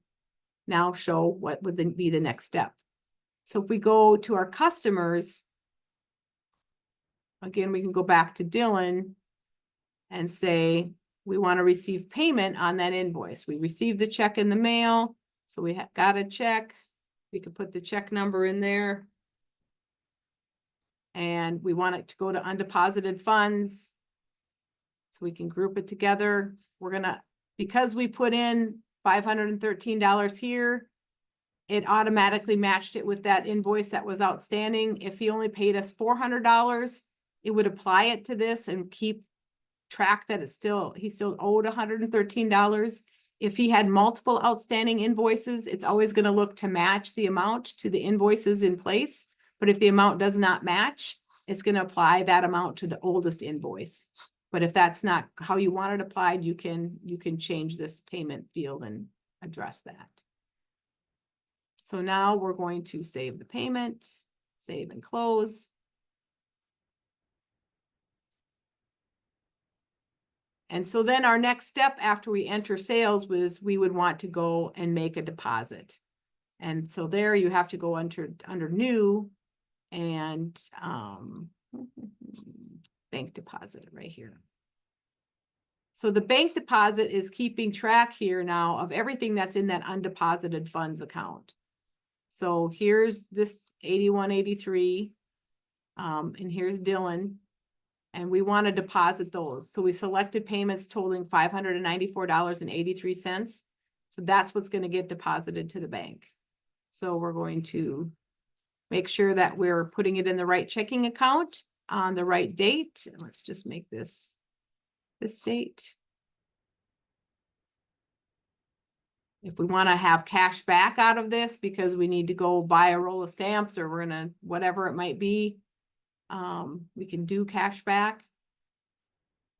now show what would then be the next step. So if we go to our customers, again, we can go back to Dylan and say, we want to receive payment on that invoice. We received the check in the mail. So we got a check. We could put the check number in there. And we want it to go to undeposited funds. So we can group it together. We're gonna, because we put in $513 here, it automatically matched it with that invoice that was outstanding. If he only paid us $400, it would apply it to this and keep track that he still owed $113. If he had multiple outstanding invoices, it's always going to look to match the amount to the invoices in place. But if the amount does not match, it's going to apply that amount to the oldest invoice. But if that's not how you want it applied, you can change this payment field and address that. So now we're going to save the payment, save and close. And so then our next step after we enter sales was we would want to go and make a deposit. And so there you have to go under new and bank deposit right here. So the bank deposit is keeping track here now of everything that's in that undeposited funds account. So here's this 81.83, and here's Dylan, and we want to deposit those. So we selected payments totaling $594.83. So that's what's going to get deposited to the bank. So we're going to make sure that we're putting it in the right checking account on the right date. Let's just make this date. If we want to have cash back out of this because we need to go buy a roll of stamps or we're gonna, whatever it might be, we can do cash back.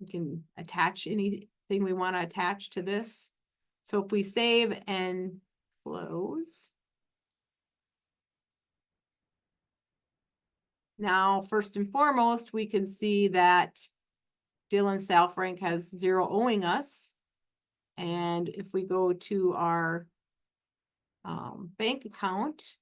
We can attach anything we want to attach to this. So if we save and close. Now, first and foremost, we can see that Dylan Salfrank has 0 owing us. And if we go to our bank account,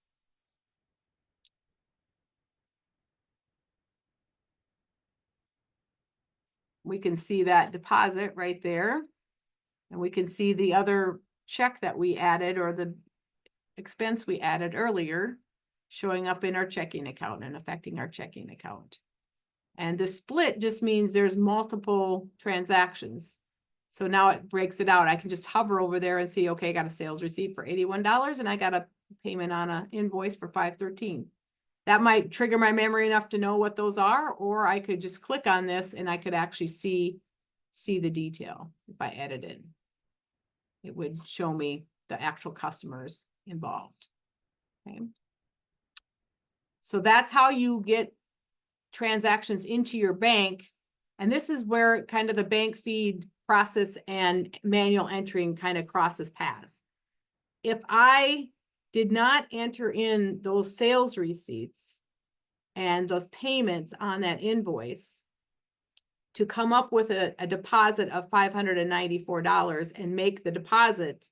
we can see that deposit right there. And we can see the other check that we added or the expense we added earlier showing up in our checking account and affecting our checking account. And the split just means there's multiple transactions. So now it breaks it out. I can just hover over there and see, okay, I got a sales receipt for $81 and I got a payment on an invoice for $513. That might trigger my memory enough to know what those are, or I could just click on this and I could actually see the detail. If I edit it, it would show me the actual customers involved. Okay. So that's how you get transactions into your bank. And this is where kind of the bank feed process and manual entering kind of crosses paths. If I did not enter in those sales receipts, and those payments on that invoice to come up with a deposit of $594 and make the deposit,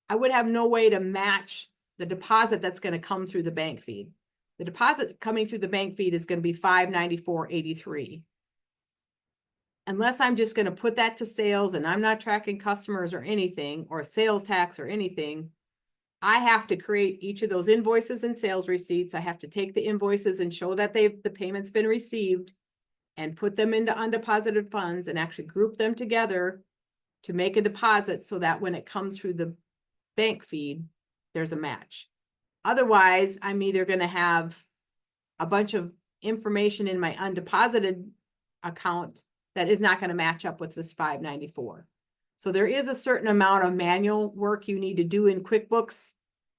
I would have no way to match the deposit that's going to come through the bank feed. The deposit coming through the bank feed is going to be $594.83. Unless I'm just going to put that to sales and I'm not tracking customers or anything, or sales tax or anything, I have to create each of those invoices and sales receipts. I have to take the invoices and show that the payment's been received and put them into undeposited funds and actually group them together to make a deposit so that when it comes through the bank feed, there's a match. Otherwise, I'm either going to have a bunch of information in my undeposited account that is not going to match up with this $594. So there is a certain amount of manual work you need to do in QuickBooks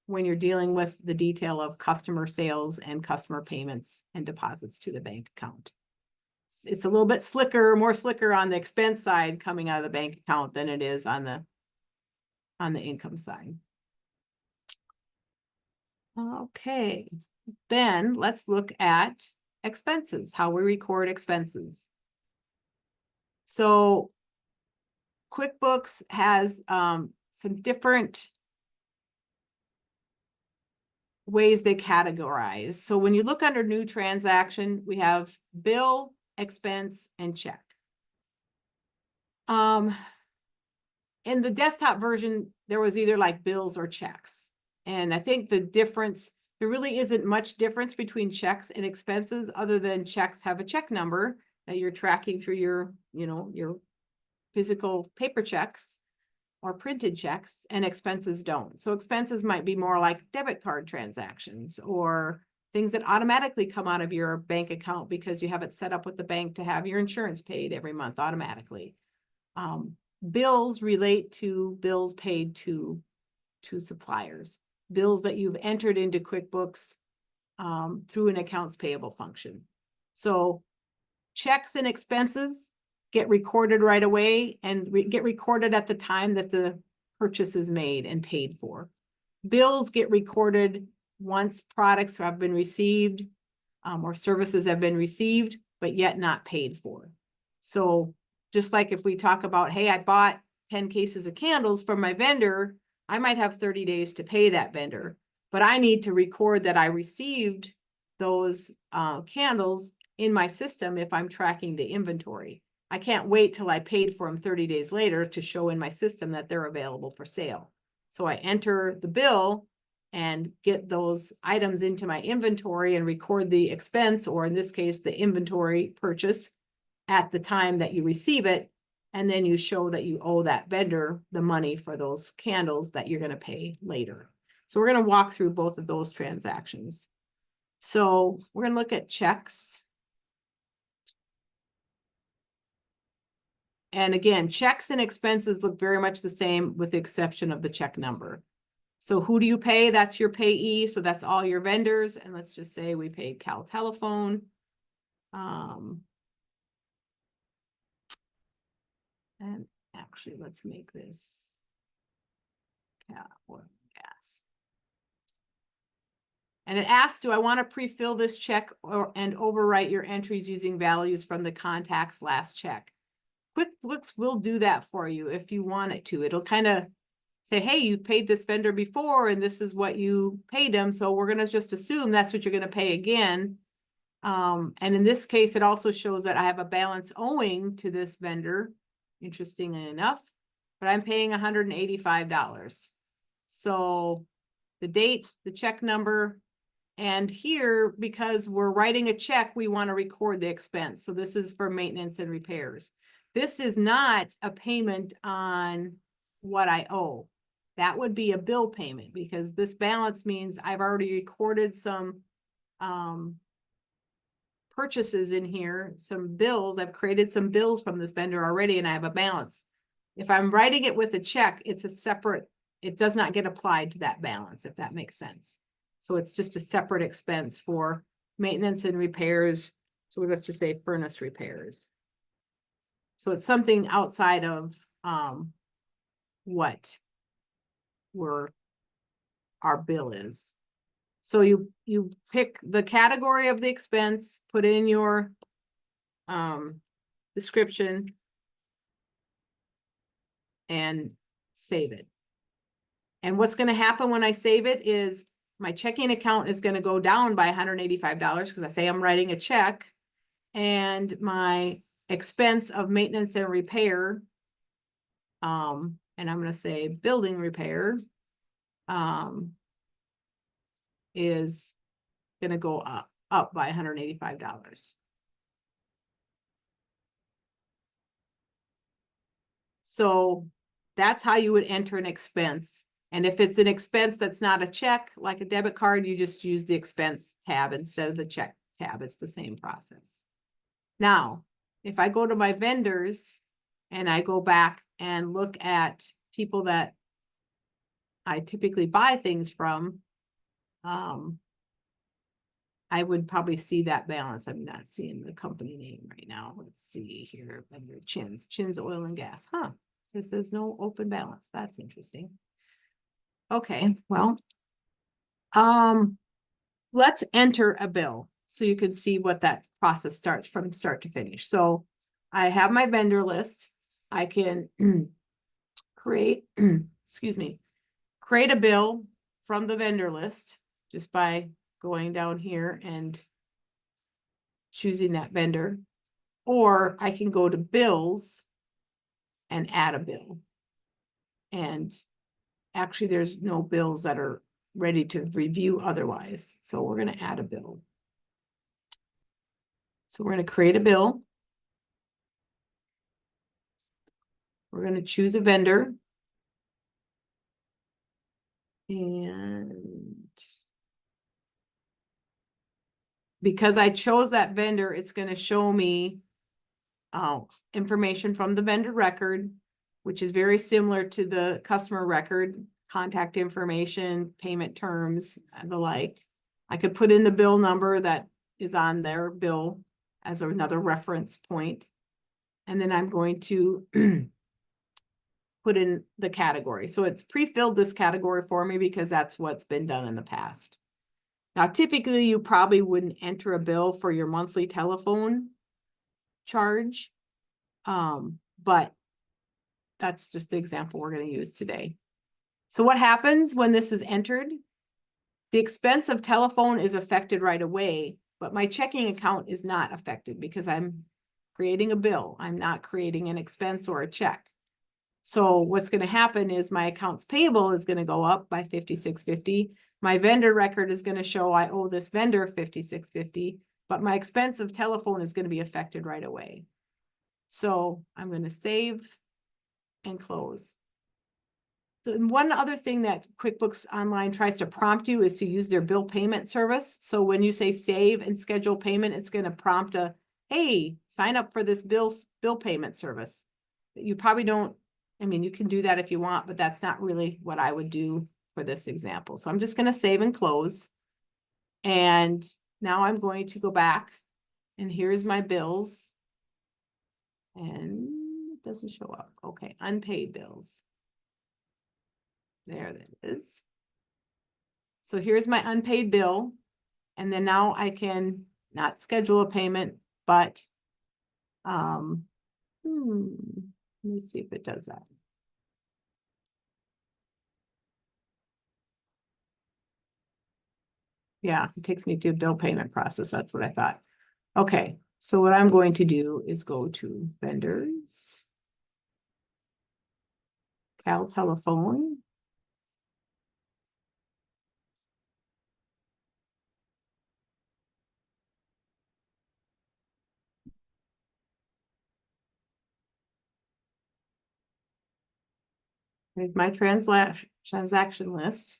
when you're dealing with the detail of customer sales and customer payments and deposits to the bank account. It's a little bit slicker, more slicker on the expense side coming out of the bank account than it is on the income side. Okay, then let's look at expenses, how we record expenses. So QuickBooks has some different ways they categorize. So when you look under new transaction, we have bill, expense, and check. In the desktop version, there was either like bills or checks. And I think the difference, there really isn't much difference between checks and expenses other than checks have a check number that you're tracking through your, your physical paper checks or printed checks, and expenses don't. So expenses might be more like debit card transactions or things that automatically come out of your bank account because you have it set up with the bank to have your insurance paid every month automatically. Bills relate to bills paid to suppliers, bills that you've entered into QuickBooks through an accounts payable function. So checks and expenses get recorded right away and get recorded at the time that the purchase is made and paid for. Bills get recorded once products have been received or services have been received, but yet not paid for. So just like if we talk about, hey, I bought 10 cases of candles from my vendor, I might have 30 days to pay that vendor, but I need to record that I received those candles in my system if I'm tracking the inventory. I can't wait till I paid for them 30 days later to show in my system that they're available for sale. So I enter the bill and get those items into my inventory and record the expense, or in this case, the inventory purchase at the time that you receive it. And then you show that you owe that vendor the money for those candles that you're going to pay later. So we're going to walk through both of those transactions. So we're going to look at checks. And again, checks and expenses look very much the same with the exception of the check number. So who do you pay? That's your payee. So that's all your vendors. And let's just say we paid Cal Telephone. And actually, let's make this Cal Oil Gas. And it asks, do I want to pre-fill this check and overwrite your entries using values from the contact's last check? QuickBooks will do that for you if you want it to. It'll kind of say, hey, you've paid this vendor before and this is what you paid them. So we're going to just assume that's what you're going to pay again. And in this case, it also shows that I have a balance owing to this vendor, interestingly enough, but I'm paying $185. So the date, the check number, and here, because we're writing a check, we want to record the expense. So this is for maintenance and repairs. This is not a payment on what I owe. That would be a bill payment because this balance means I've already recorded some purchases in here, some bills. I've created some bills from this vendor already and I have a balance. If I'm writing it with a check, it's a separate, it does not get applied to that balance, if that makes sense. So it's just a separate expense for maintenance and repairs. So let's just say furnace repairs. So it's something outside of what our bill is. So you pick the category of the expense, put in your description and save it. And what's going to happen when I save it is my checking account is going to go down by $185 because I say I'm writing a check, and my expense of maintenance and repair, and I'm going to say building repair, is going to go up by $185. So that's how you would enter an expense. And if it's an expense that's not a check, like a debit card, you just use the expense tab instead of the check tab. It's the same process. Now, if I go to my vendors and I go back and look at people that I typically buy things from, I would probably see that balance. I'm not seeing the company name right now. Let's see here. Vendor Chin's Oil and Gas. Huh. So it says no open balance. That's interesting. Okay, well, let's enter a bill so you can see what that process starts from start to finish. So I have my vendor list. I can create, excuse me, create a bill from the vendor list just by going down here and choosing that vendor. Or I can go to bills and add a bill. And actually there's no bills that are ready to review otherwise. So we're going to add a bill. So we're going to create a bill. We're going to choose a vendor. And because I chose that vendor, it's going to show me information from the vendor record, which is very similar to the customer record, contact information, payment terms, and the like. I could put in the bill number that is on their bill as another reference point. And then I'm going to put in the category. So it's pre-filled this category for me because that's what's been done in the past. Now, typically you probably wouldn't enter a bill for your monthly telephone charge. But that's just the example we're going to use today. So what happens when this is entered? The expense of telephone is affected right away, but my checking account is not affected because I'm creating a bill. I'm not creating an expense or a check. So what's going to happen is my accounts payable is going to go up by $56.50. My vendor record is going to show I owe this vendor $56.50, but my expense of telephone is going to be affected right away. So I'm going to save and close. The one other thing that QuickBooks Online tries to prompt you is to use their bill payment service. So when you say save and schedule payment, it's going to prompt a, hey, sign up for this bill payment service. You probably don't, I mean, you can do that if you want, but that's not really what I would do for this example. So I'm just going to save and close. And now I'm going to go back and here's my bills. And it doesn't show up. Okay, unpaid bills. There that is. So here's my unpaid bill. And then now I can not schedule a payment, but let me see if it does that. Yeah, it takes me to a bill payment process. That's what I thought. Okay, so what I'm going to do is go to vendors, Cal Telephone. Here's my transaction list.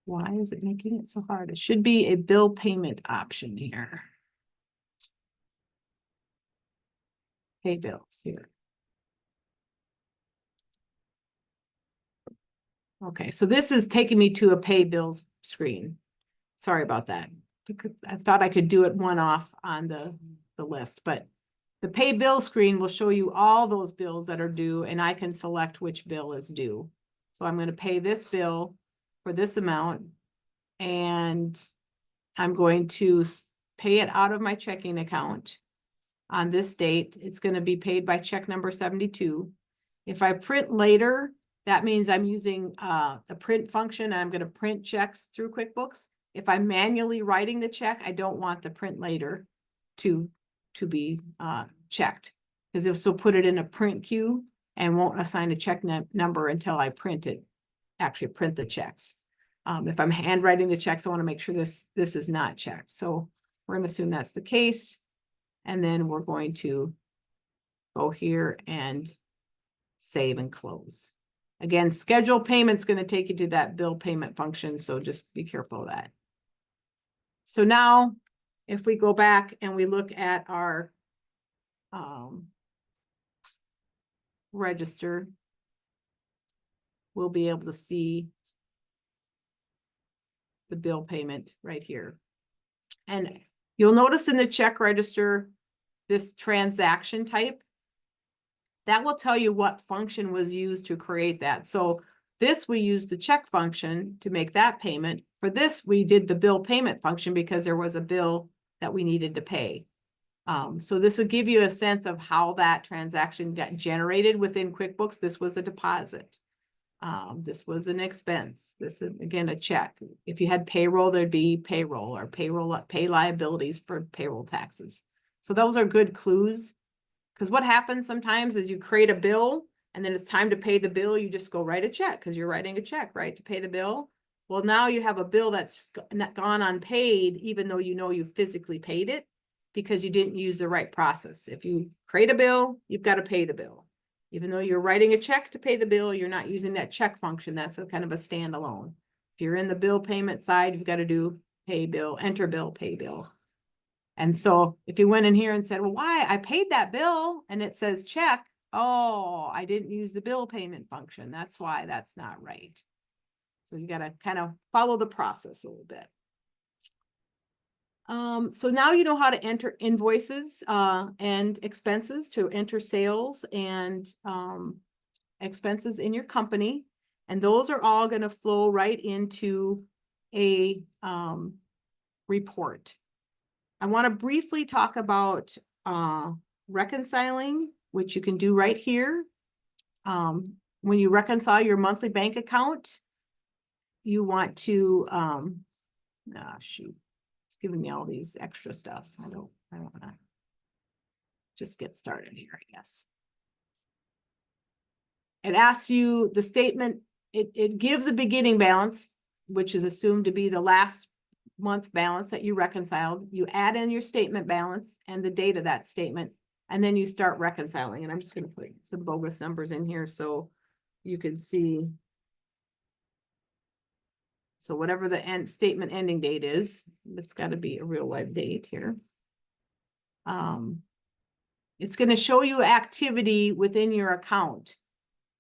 Why is it making it so hard? It should be a bill payment option here. Pay bills here. Okay, so this is taking me to a pay bills screen. Sorry about that. I thought I could do it one off on the list, but The pay bill screen will show you all those bills that are due, and I can select which bill is due. So I'm going to pay this bill for this amount, and I'm going to pay it out of my checking account on this date. It's going to be paid by check number 72. If I print later, that means I'm using the print function. I'm going to print checks through QuickBooks. If I'm manually writing the check, I don't want the print later to be checked, because if so, put it in a print queue and won't assign a check number until I actually print the checks. If I'm handwriting the checks, I want to make sure this is not checked. So we're going to assume that's the case. And then we're going to go here and save and close. Again, schedule payment's going to take you to that bill payment function. So just be careful of that. So now if we go back and we look at our register, we'll be able to see the bill payment right here. And you'll notice in the check register, this transaction type, that will tell you what function was used to create that. So this, we used the check function to make that payment. For this, we did the bill payment function because there was a bill that we needed to pay. So this would give you a sense of how that transaction got generated within QuickBooks. This was a deposit. This was an expense. This is, again, a check. If you had payroll, there'd be payroll or pay liabilities for payroll taxes. So those are good clues. Because what happens sometimes is you create a bill and then it's time to pay the bill. You just go write a check because you're writing a check, right, to pay the bill. Well, now you have a bill that's gone unpaid, even though you know you physically paid it because you didn't use the right process. If you create a bill, you've got to pay the bill. Even though you're writing a check to pay the bill, you're not using that check function. That's a kind of a standalone. If you're in the bill payment side, you've got to do pay bill, enter bill, pay bill. And so if you went in here and said, well, why? I paid that bill and it says check. Oh, I didn't use the bill payment function. That's why that's not right. So you got to kind of follow the process a little bit. So now you know how to enter invoices and expenses, to enter sales and expenses in your company. And those are all going to flow right into a report. I want to briefly talk about reconciling, which you can do right here. When you reconcile your monthly bank account, you want to, shoot, it's giving me all these extra stuff. I don't want to just get started here, I guess. It asks you the statement, it gives a beginning balance, which is assumed to be the last month's balance that you reconciled. You add in your statement balance and the date of that statement, and then you start reconciling. And I'm just going to put some bogus numbers in here so you can see. So whatever the statement ending date is, it's got to be a real life date here. It's going to show you activity within your account.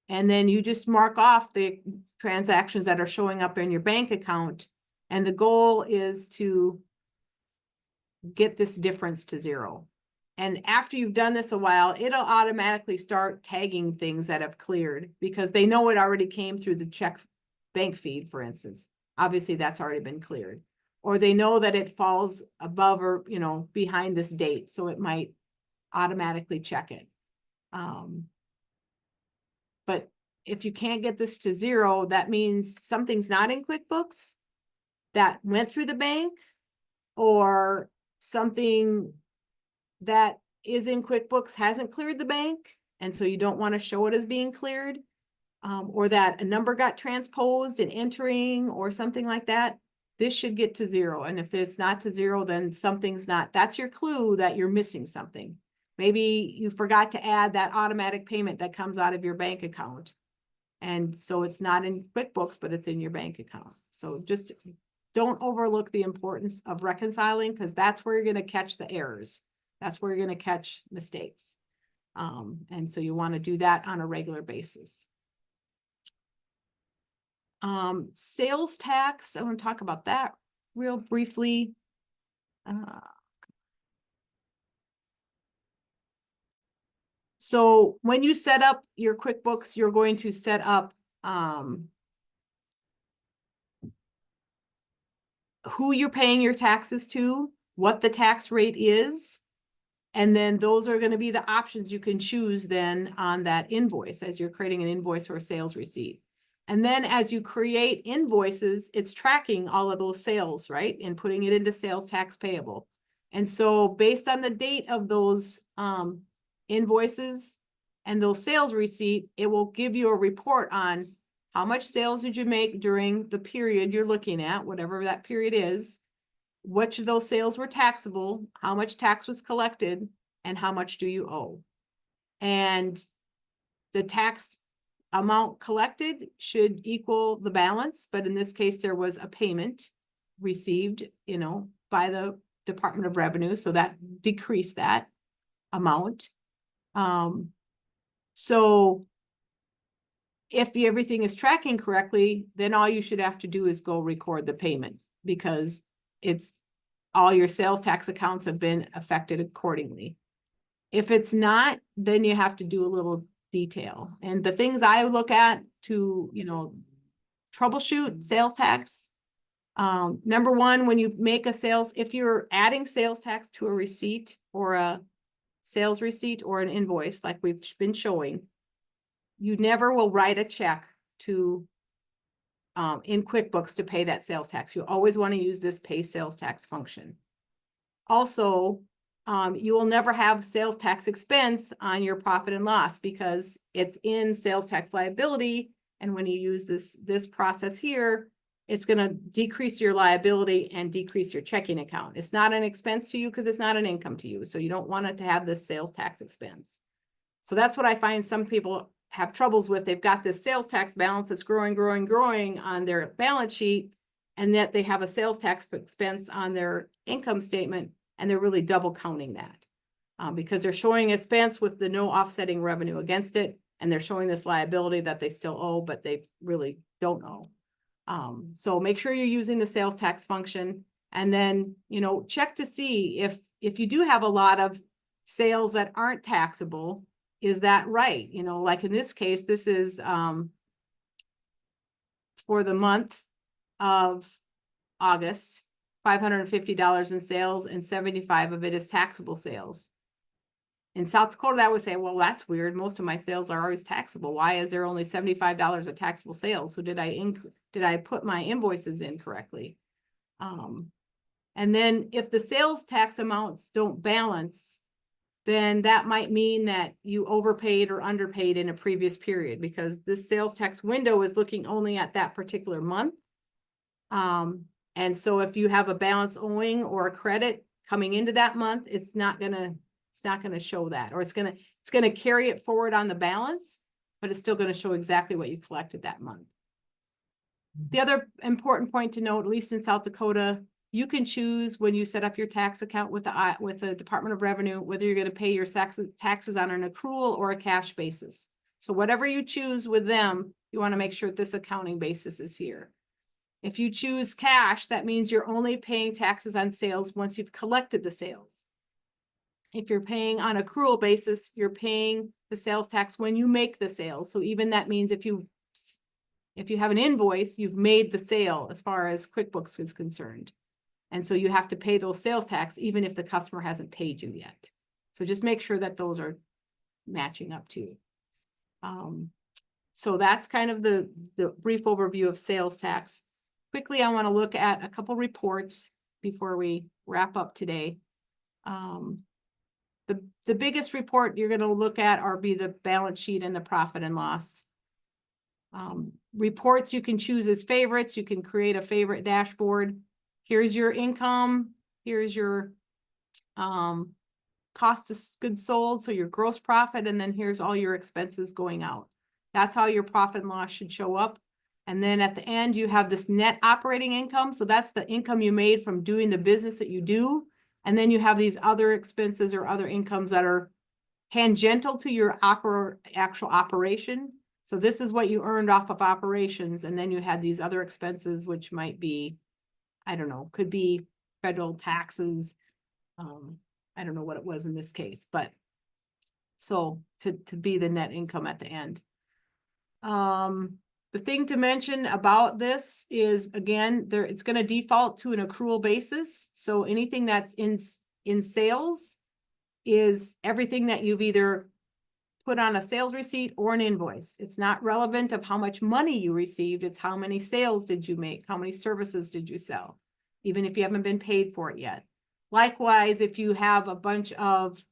And then you just mark off the transactions that are showing up in your bank account. And the goal is to get this difference to zero. And after you've done this a while, it'll automatically start tagging things that have cleared because they know it already came through the check bank feed, for instance. Obviously, that's already been cleared. Or they know that it falls above or, behind this date. So it might automatically check it. But if you can't get this to zero, that means something's not in QuickBooks that went through the bank, or something that is in QuickBooks hasn't cleared the bank, and so you don't want to show it as being cleared, or that a number got transposed in entering or something like that. This should get to zero. And if it's not to zero, then something's not. That's your clue that you're missing something. Maybe you forgot to add that automatic payment that comes out of your bank account. And so it's not in QuickBooks, but it's in your bank account. So just don't overlook the importance of reconciling, because that's where you're going to catch the errors. That's where you're going to catch mistakes. And so you want to do that on a regular basis. Sales tax, I want to talk about that real briefly. So when you set up your QuickBooks, you're going to set up who you're paying your taxes to, what the tax rate is, and then those are going to be the options you can choose then on that invoice as you're creating an invoice or a sales receipt. And then as you create invoices, it's tracking all of those sales, right? And putting it into sales tax payable. And so based on the date of those invoices and those sales receipt, it will give you a report on how much sales did you make during the period you're looking at, whatever that period is, which of those sales were taxable, how much tax was collected, and how much do you owe. And the tax amount collected should equal the balance, but in this case, there was a payment received, by the Department of Revenue, so that decreased that amount. So if everything is tracking correctly, then all you should have to do is go record the payment, because it's all your sales tax accounts have been affected accordingly. If it's not, then you have to do a little detail. And the things I look at to, troubleshoot sales tax. Number one, when you make a sales, if you're adding sales tax to a receipt or a sales receipt or an invoice, like we've been showing, you never will write a check to in QuickBooks to pay that sales tax. You always want to use this pay sales tax function. Also, you will never have sales tax expense on your profit and loss because it's in sales tax liability. And when you use this process here, it's going to decrease your liability and decrease your checking account. It's not an expense to you because it's not an income to you. So you don't want it to have this sales tax expense. So that's what I find some people have troubles with. They've got this sales tax balance that's growing on their balance sheet, and that they have a sales tax expense on their income statement, and they're really double counting that because they're showing expense with the no offsetting revenue against it, and they're showing this liability that they still owe, but they really don't owe. So make sure you're using the sales tax function, and then, check to see if you do have a lot of sales that aren't taxable, is that right? Like in this case, this is for the month of August, $550 in sales, and 75 of it is taxable sales. In South Dakota, that would say, well, that's weird. Most of my sales are always taxable. Why is there only $75 of taxable sales? So did I put my invoices in correctly? And then if the sales tax amounts don't balance, then that might mean that you overpaid or underpaid in a previous period, because this sales tax window is looking only at that particular month. And so if you have a balance owing or a credit coming into that month, it's not gonna show that, or it's gonna carry it forward on the balance, but it's still gonna show exactly what you collected that month. The other important point to note, at least in South Dakota, you can choose when you set up your tax account with the Department of Revenue, whether you're going to pay your taxes on an accrual or a cash basis. So whatever you choose with them, you want to make sure this accounting basis is here. If you choose cash, that means you're only paying taxes on sales once you've collected the sales. If you're paying on accrual basis, you're paying the sales tax when you make the sales. So even that means if you have an invoice, you've made the sale as far as QuickBooks is concerned. And so you have to pay those sales tax even if the customer hasn't paid you yet. So just make sure that those are matching up too. So that's kind of the brief overview of sales tax. Quickly, I want to look at a couple reports before we wrap up today. The biggest report you're going to look at be the balance sheet and the profit and loss. Reports you can choose as favorites. You can create a favorite dashboard. Here's your income. Here's your cost of goods sold, so your gross profit, and then here's all your expenses going out. That's how your profit and loss should show up. And then at the end, you have this net operating income. So that's the income you made from doing the business that you do. And then you have these other expenses or other incomes that are tangential to your actual operation. So this is what you earned off of operations. And then you had these other expenses, which might be, I don't know, could be federal taxes. I don't know what it was in this case, but So to be the net income at the end. The thing to mention about this is, again, it's going to default to an accrual basis. So anything that's in sales is everything that you've either put on a sales receipt or an invoice. It's not relevant of how much money you received. It's how many sales did you make? How many services did you sell? Even if you haven't been paid for it yet. Likewise, if you have a bunch of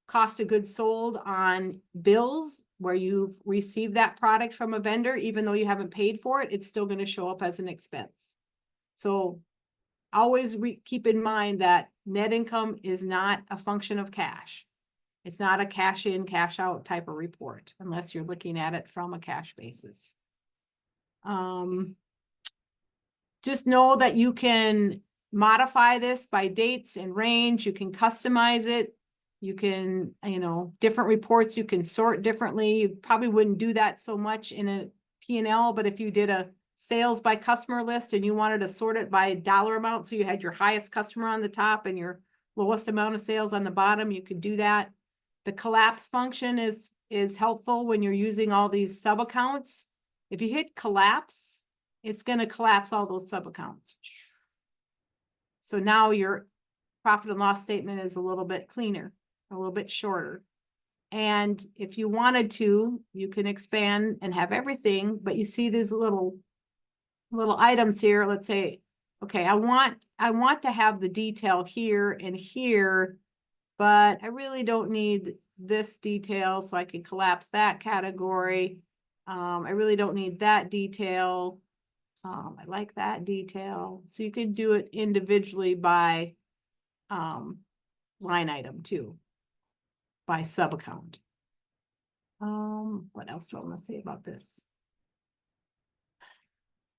cost of goods sold on bills where you've received that product from a vendor, even though you haven't paid for it, it's still going to show up as an expense. So always keep in mind that net income is not a function of cash. It's not a cash in, cash out type of report, unless you're looking at it from a cash basis. Just know that you can modify this by dates and range. You can customize it. You can, different reports, you can sort differently. You probably wouldn't do that so much in a P&L, but if you did a sales by customer list and you wanted to sort it by dollar amount, so you had your highest customer on the top and your lowest amount of sales on the bottom, you could do that. The collapse function is helpful when you're using all these sub accounts. If you hit collapse, it's going to collapse all those sub accounts. So now your profit and loss statement is a little bit cleaner, a little bit shorter. And if you wanted to, you can expand and have everything, but you see these little items here. Let's say, okay, I want to have the detail here and here, but I really don't need this detail, so I can collapse that category. I really don't need that detail. I like that detail. So you could do it individually by line item too, by sub account. What else do I want to say about this?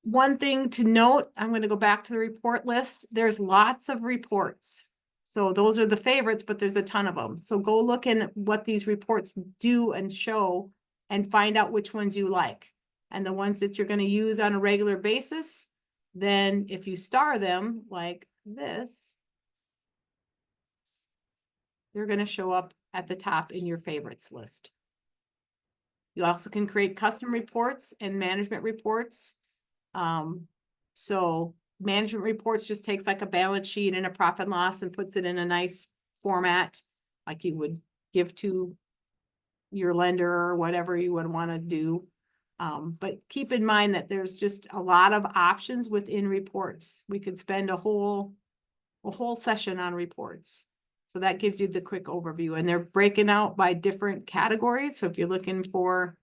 One thing to note, I'm going to go back to the report list. There's lots of reports. So those are the favorites, but there's a ton of them. So go look in what these reports do and show and find out which ones you like. And the ones that you're going to use on a regular basis, then if you star them like this, they're going to show up at the top in your favorites list. You also can create custom reports and management reports. So management reports just takes like a balance sheet and a profit and loss and puts it in a nice format, like you would give to your lender or whatever you would want to do. But keep in mind that there's just a lot of options within reports. We could spend a whole session on reports. So that gives you the quick overview, and they're breaking out by different categories. So if you're looking for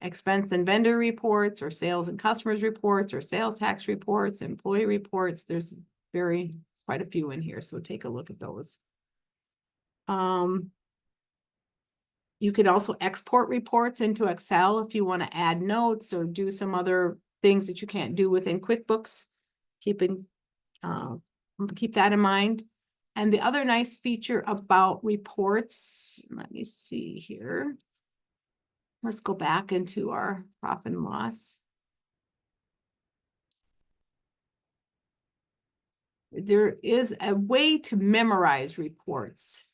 expense and vendor reports or sales and customers reports or sales tax reports, employee reports, there's quite a few in here. So take a look at those. You could also export reports into Excel if you want to add notes or do some other things that you can't do within QuickBooks. Keep that in mind. And the other nice feature about reports, let me see here. Let's go back into our profit and loss. There is a way to memorize reports.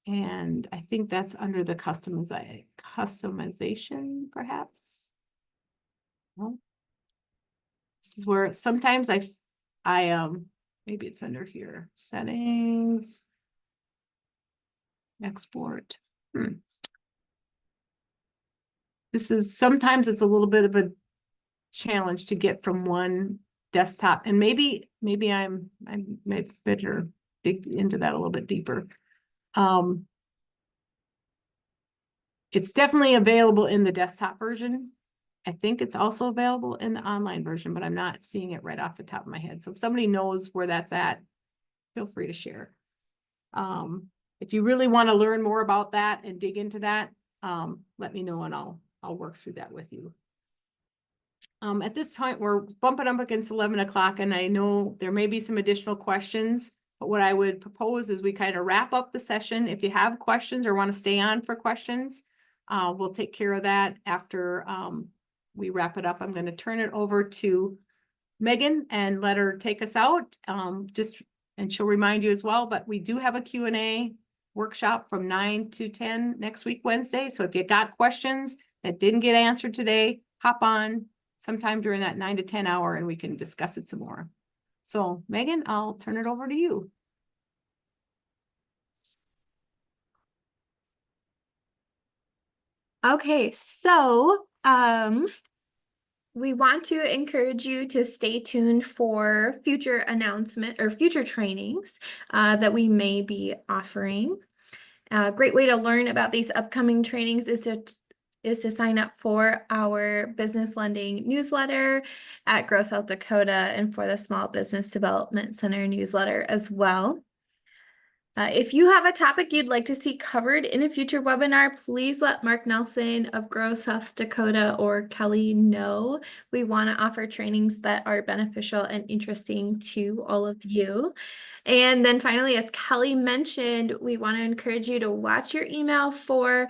And I think that's under the customization, perhaps. Well, this is where sometimes maybe it's under here. Settings. Export. Sometimes it's a little bit of a challenge to get from one desktop, and maybe I better dig into that a little bit deeper. It's definitely available in the desktop version. I think it's also available in the online version, but I'm not seeing it right off the top of my head. So if somebody knows where that's at, feel free to share. If you really want to learn more about that and dig into that, let me know and I'll work through that with you. At this point, we're bumping up against 11 o'clock, and I know there may be some additional questions, but what I would propose is we kind of wrap up the session. If you have questions or want to stay on for questions, we'll take care of that after we wrap it up. I'm going to turn it over to Megan and let her take us out. And she'll remind you as well, but we do have a Q&A workshop from 9 to 10 next week, Wednesday. So if you got questions that didn't get answered today, hop on sometime during that 9 to 10 hour and we can discuss it some more. So Megan, I'll turn it over to you. Okay, so we want to encourage you to stay tuned for future announcement or future trainings that we may be offering. A great way to learn about these upcoming trainings is to sign up for our business lending newsletter at Grow South Dakota and for the Small Business Development Center newsletter as well. If you have a topic you'd like to see covered in a future webinar, please let Mark Nelson of Grow South Dakota or Kelly know. We want to offer trainings that are beneficial and interesting to all of you. And then finally, as Kelly mentioned, we want to encourage you to watch your email for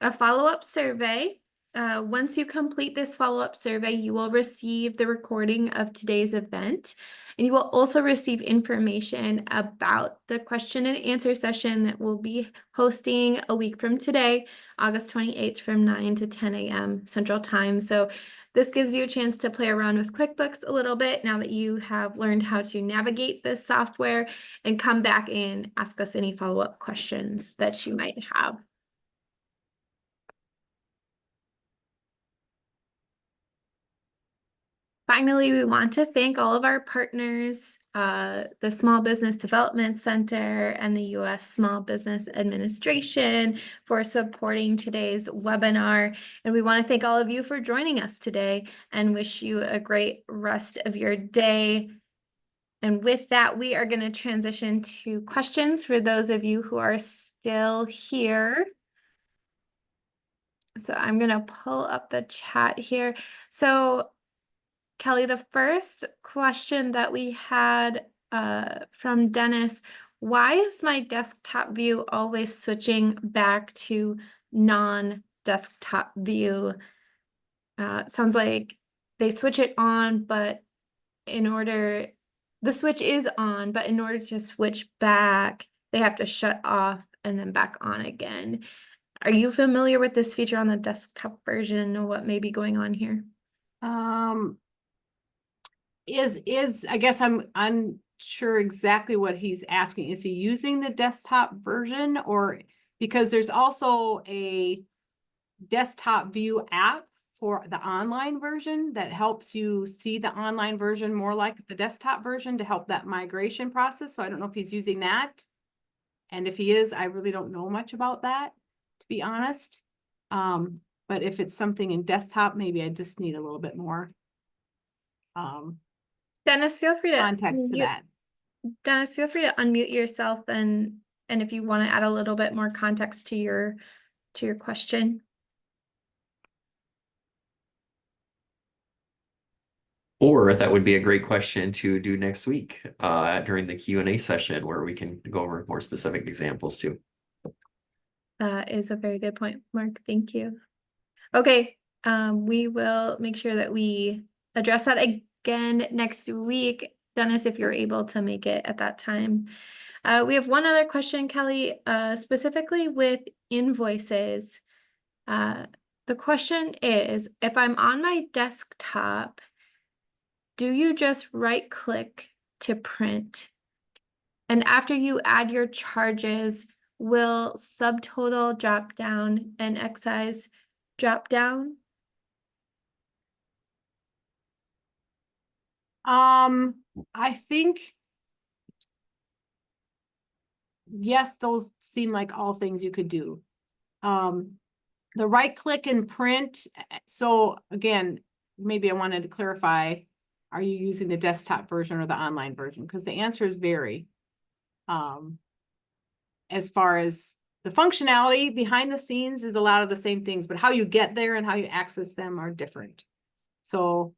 a follow-up survey. Once you complete this follow-up survey, you will receive the recording of today's event. And you will also receive information about the question and answer session that we'll be hosting a week from today, August 28th from 9 to 10 a.m. Central Time. So this gives you a chance to play around with QuickBooks a little bit now that you have learned how to navigate this software, and come back and ask us any follow-up questions that you might have. Finally, we want to thank all of our partners, the Small Business Development Center and the U.S. Small Business Administration for supporting today's webinar. And we want to thank all of you for joining us today and wish you a great rest of your day. And with that, we are going to transition to questions for those of you who are still here. So I'm going to pull up the chat here. So Kelly, the first question that we had from Dennis, why is my desktop view always switching back to non-desktop view? Sounds like they switch it on, but the switch is on, but in order to switch back, they have to shut off and then back on again. Are you familiar with this feature on the desktop version or what may be going on here? I guess I'm unsure exactly what he's asking. Is he using the desktop version, or because there's also a desktop view app for the online version that helps you see the online version more like the desktop version to help that migration process. So I don't know if he's using that. And if he is, I really don't know much about that, to be honest. But if it's something in desktop, maybe I just need a little bit more Dennis, feel free to context to that. Dennis, feel free to unmute yourself and if you want to add a little bit more context to your question. Or that would be a great question to do next week during the Q&A session where we can go over more specific examples too. That is a very good point, Mark. Thank you. Okay, we will make sure that we address that again next week. Dennis, if you're able to make it at that time. We have one other question, Kelly, specifically with invoices. The question is, if I'm on my desktop, do you just right click to print? And after you add your charges, will subtotal drop down and excise drop down? I think, yes, those seem like all things you could do. The right click and print. So again, maybe I wanted to clarify, are you using the desktop version or the online version? Because the answers vary. As far as the functionality behind the scenes is a lot of the same things, but how you get there and how you access them are different. So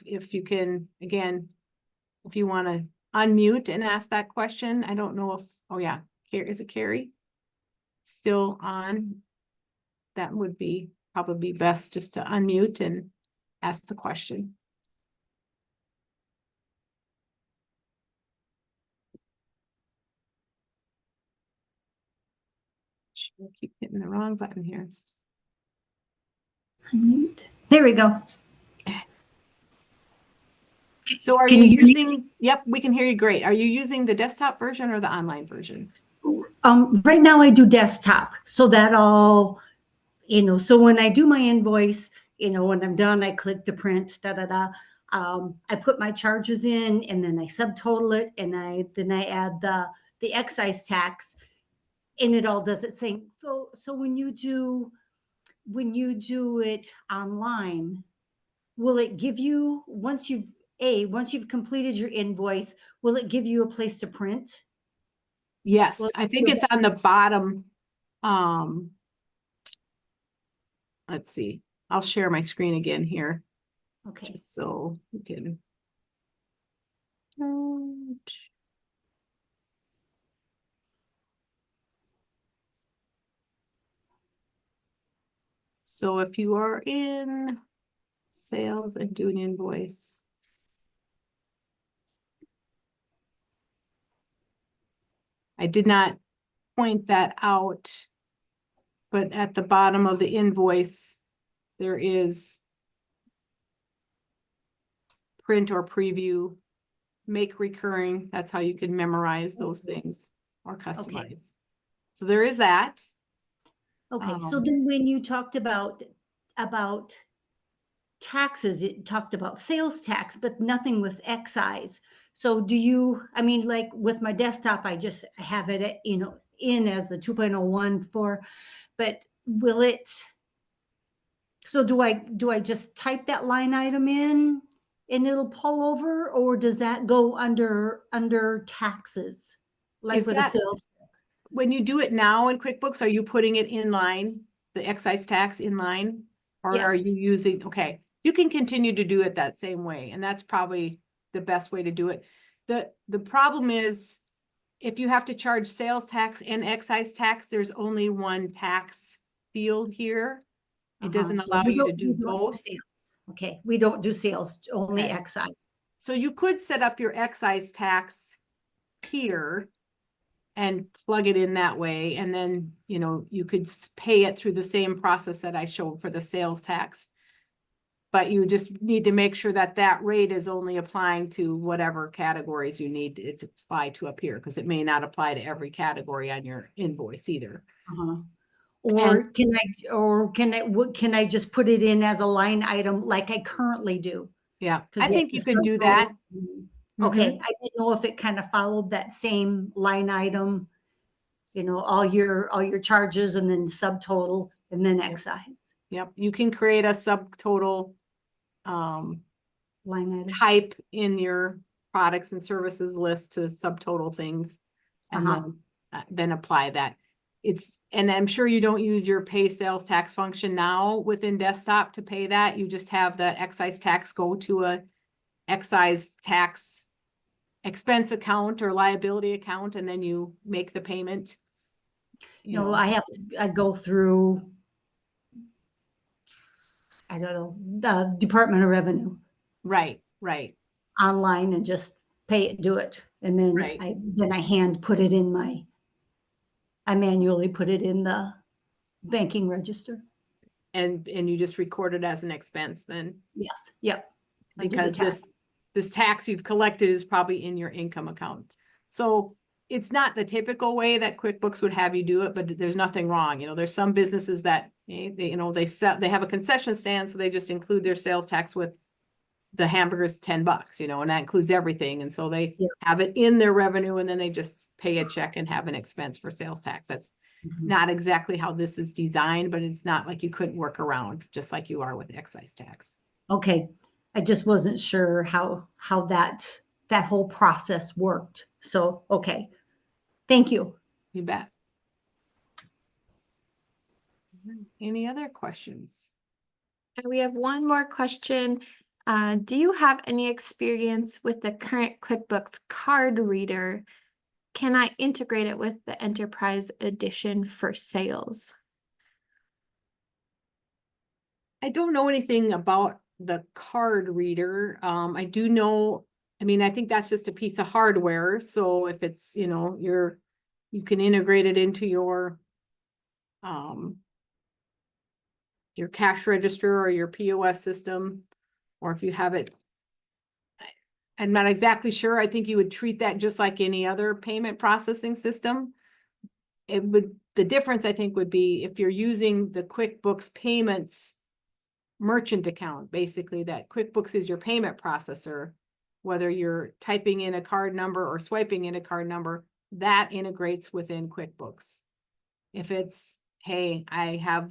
if you can, again, if you want to unmute and ask that question, I don't know if, oh yeah, is it Carrie? Still on? That would be probably best just to unmute and ask the question. I keep hitting the wrong button here. Unmute. There we go. So are Can you you hear me? using, yep, we can hear you great. Are you using the desktop version or the online version? Right now I do desktop, so that all, so when I do my invoice, when I'm done, I click the print, da da da. I put my charges in, and then I subtotal it, and then I add the excise tax, and it all does its thing. So when you do it online, will it give you, once you've completed your invoice, will it give you a place to print? Yes, Well, I think it's on the bottom. Let's see. I'll share my screen again here, Okay. just so you can. So if you are in sales and do an invoice. I did not point that out, but at the bottom of the invoice, there is print or preview, make recurring. That's how you can memorize those things or customize. So there is that. Okay, so then when you talked about taxes, it talked about sales tax, but nothing with excise. So do you, I mean, like with my desktop, I just have it, in as the 2.01 for, but will it, so do I just type that line item in and it'll pull over, or does that go under taxes? Like Is with a that sales? when you do it now in QuickBooks, are you putting it in line, the excise tax in line? Or are Yes. you using, okay, you can continue to do it that same way, and that's probably the best way to do it. The problem is, if you have to charge sales tax and excise tax, there's only one tax field here. It doesn't So allow we you to don't- do we don't both. sales. Okay, we don't do sales, only Okay. excise. So you could set up your excise tax here and plug it in that way. And then, you could pay it through the same process that I showed for the sales tax. But you just need to make sure that that rate is only applying to whatever categories you need it to apply to up here, because it may not apply to every category on your invoice either. Uh-huh. Or can I just put it in as a line item like I currently do? Yeah, 'Cause I you have think to you can do subtotal. that. Okay, I didn't know if it kind of followed that same line item, all your charges and then subtotal and then excise Yep, you can create a subtotal line item. type in your products and services list to subtotal things, and then apply that. And I'm sure you don't use your pay sales tax function now within desktop to pay that. You just have the excise tax go to a excise tax expense account or liability account, and then you make the payment. I go through, I don't know, the Department of Revenue Right. online and just pay it, do it. And then Right. I manually put it in the banking register. And you just record it as an expense then, Yes, yep. I do the because tax. this tax you've collected is probably in your income account. So it's not the typical way that QuickBooks would have you do it, but there's nothing wrong. There's some businesses that they have a concession stand, so they just include their sales tax with the hamburgers $10, and that includes everything. And so they have it in their revenue, and then they just pay a check and have an expense for sales tax. That's not exactly how this is designed, but it's not like you couldn't work around, just like you are with excise tax. Okay. I just wasn't sure how that whole process worked. So, okay. Thank you. You bet. Any other questions? And we have one more question. Do you have any experience with the current QuickBooks card reader? Can I integrate it with the Enterprise Edition for sales? I don't know anything about the card reader. I do know, I think that's just a piece of hardware. So if it's, you can integrate it into your your cash register or your POS system, or if you have it. I'm not exactly sure. I think you would treat that just like any other payment processing system. The difference I think would be if you're using the QuickBooks payments merchant account, basically that QuickBooks is your payment processor, whether you're typing in a card number or swiping in a card number, that integrates within QuickBooks. If it's, hey, I have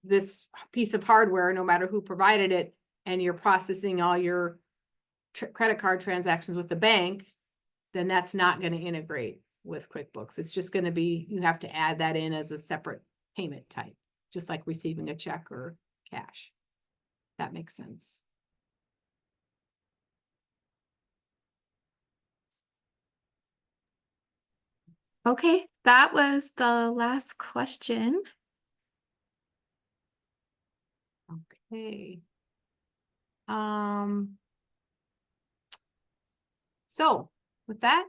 this piece of hardware, no matter who provided it, and you're processing all your credit card transactions with the bank, then that's not going to integrate with QuickBooks. It's just going to be, you have to add that in as a separate payment type, just like receiving a check or cash. That makes sense. Okay, that was the last question. Okay. So with that,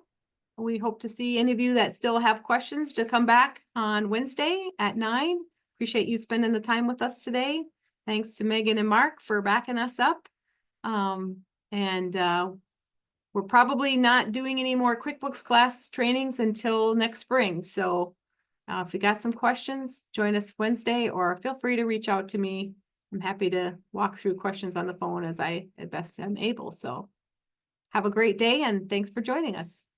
we hope to see any of you that still have questions to come back on Wednesday at 9. Appreciate you spending the time with us today. Thanks to Megan and Mark for backing us up. We're probably not doing any more QuickBooks class trainings until next spring. So if you got some questions, join us Wednesday, or feel free to reach out to me. I'm happy to walk through questions on the phone as best am able. So have a great day and thanks for joining us.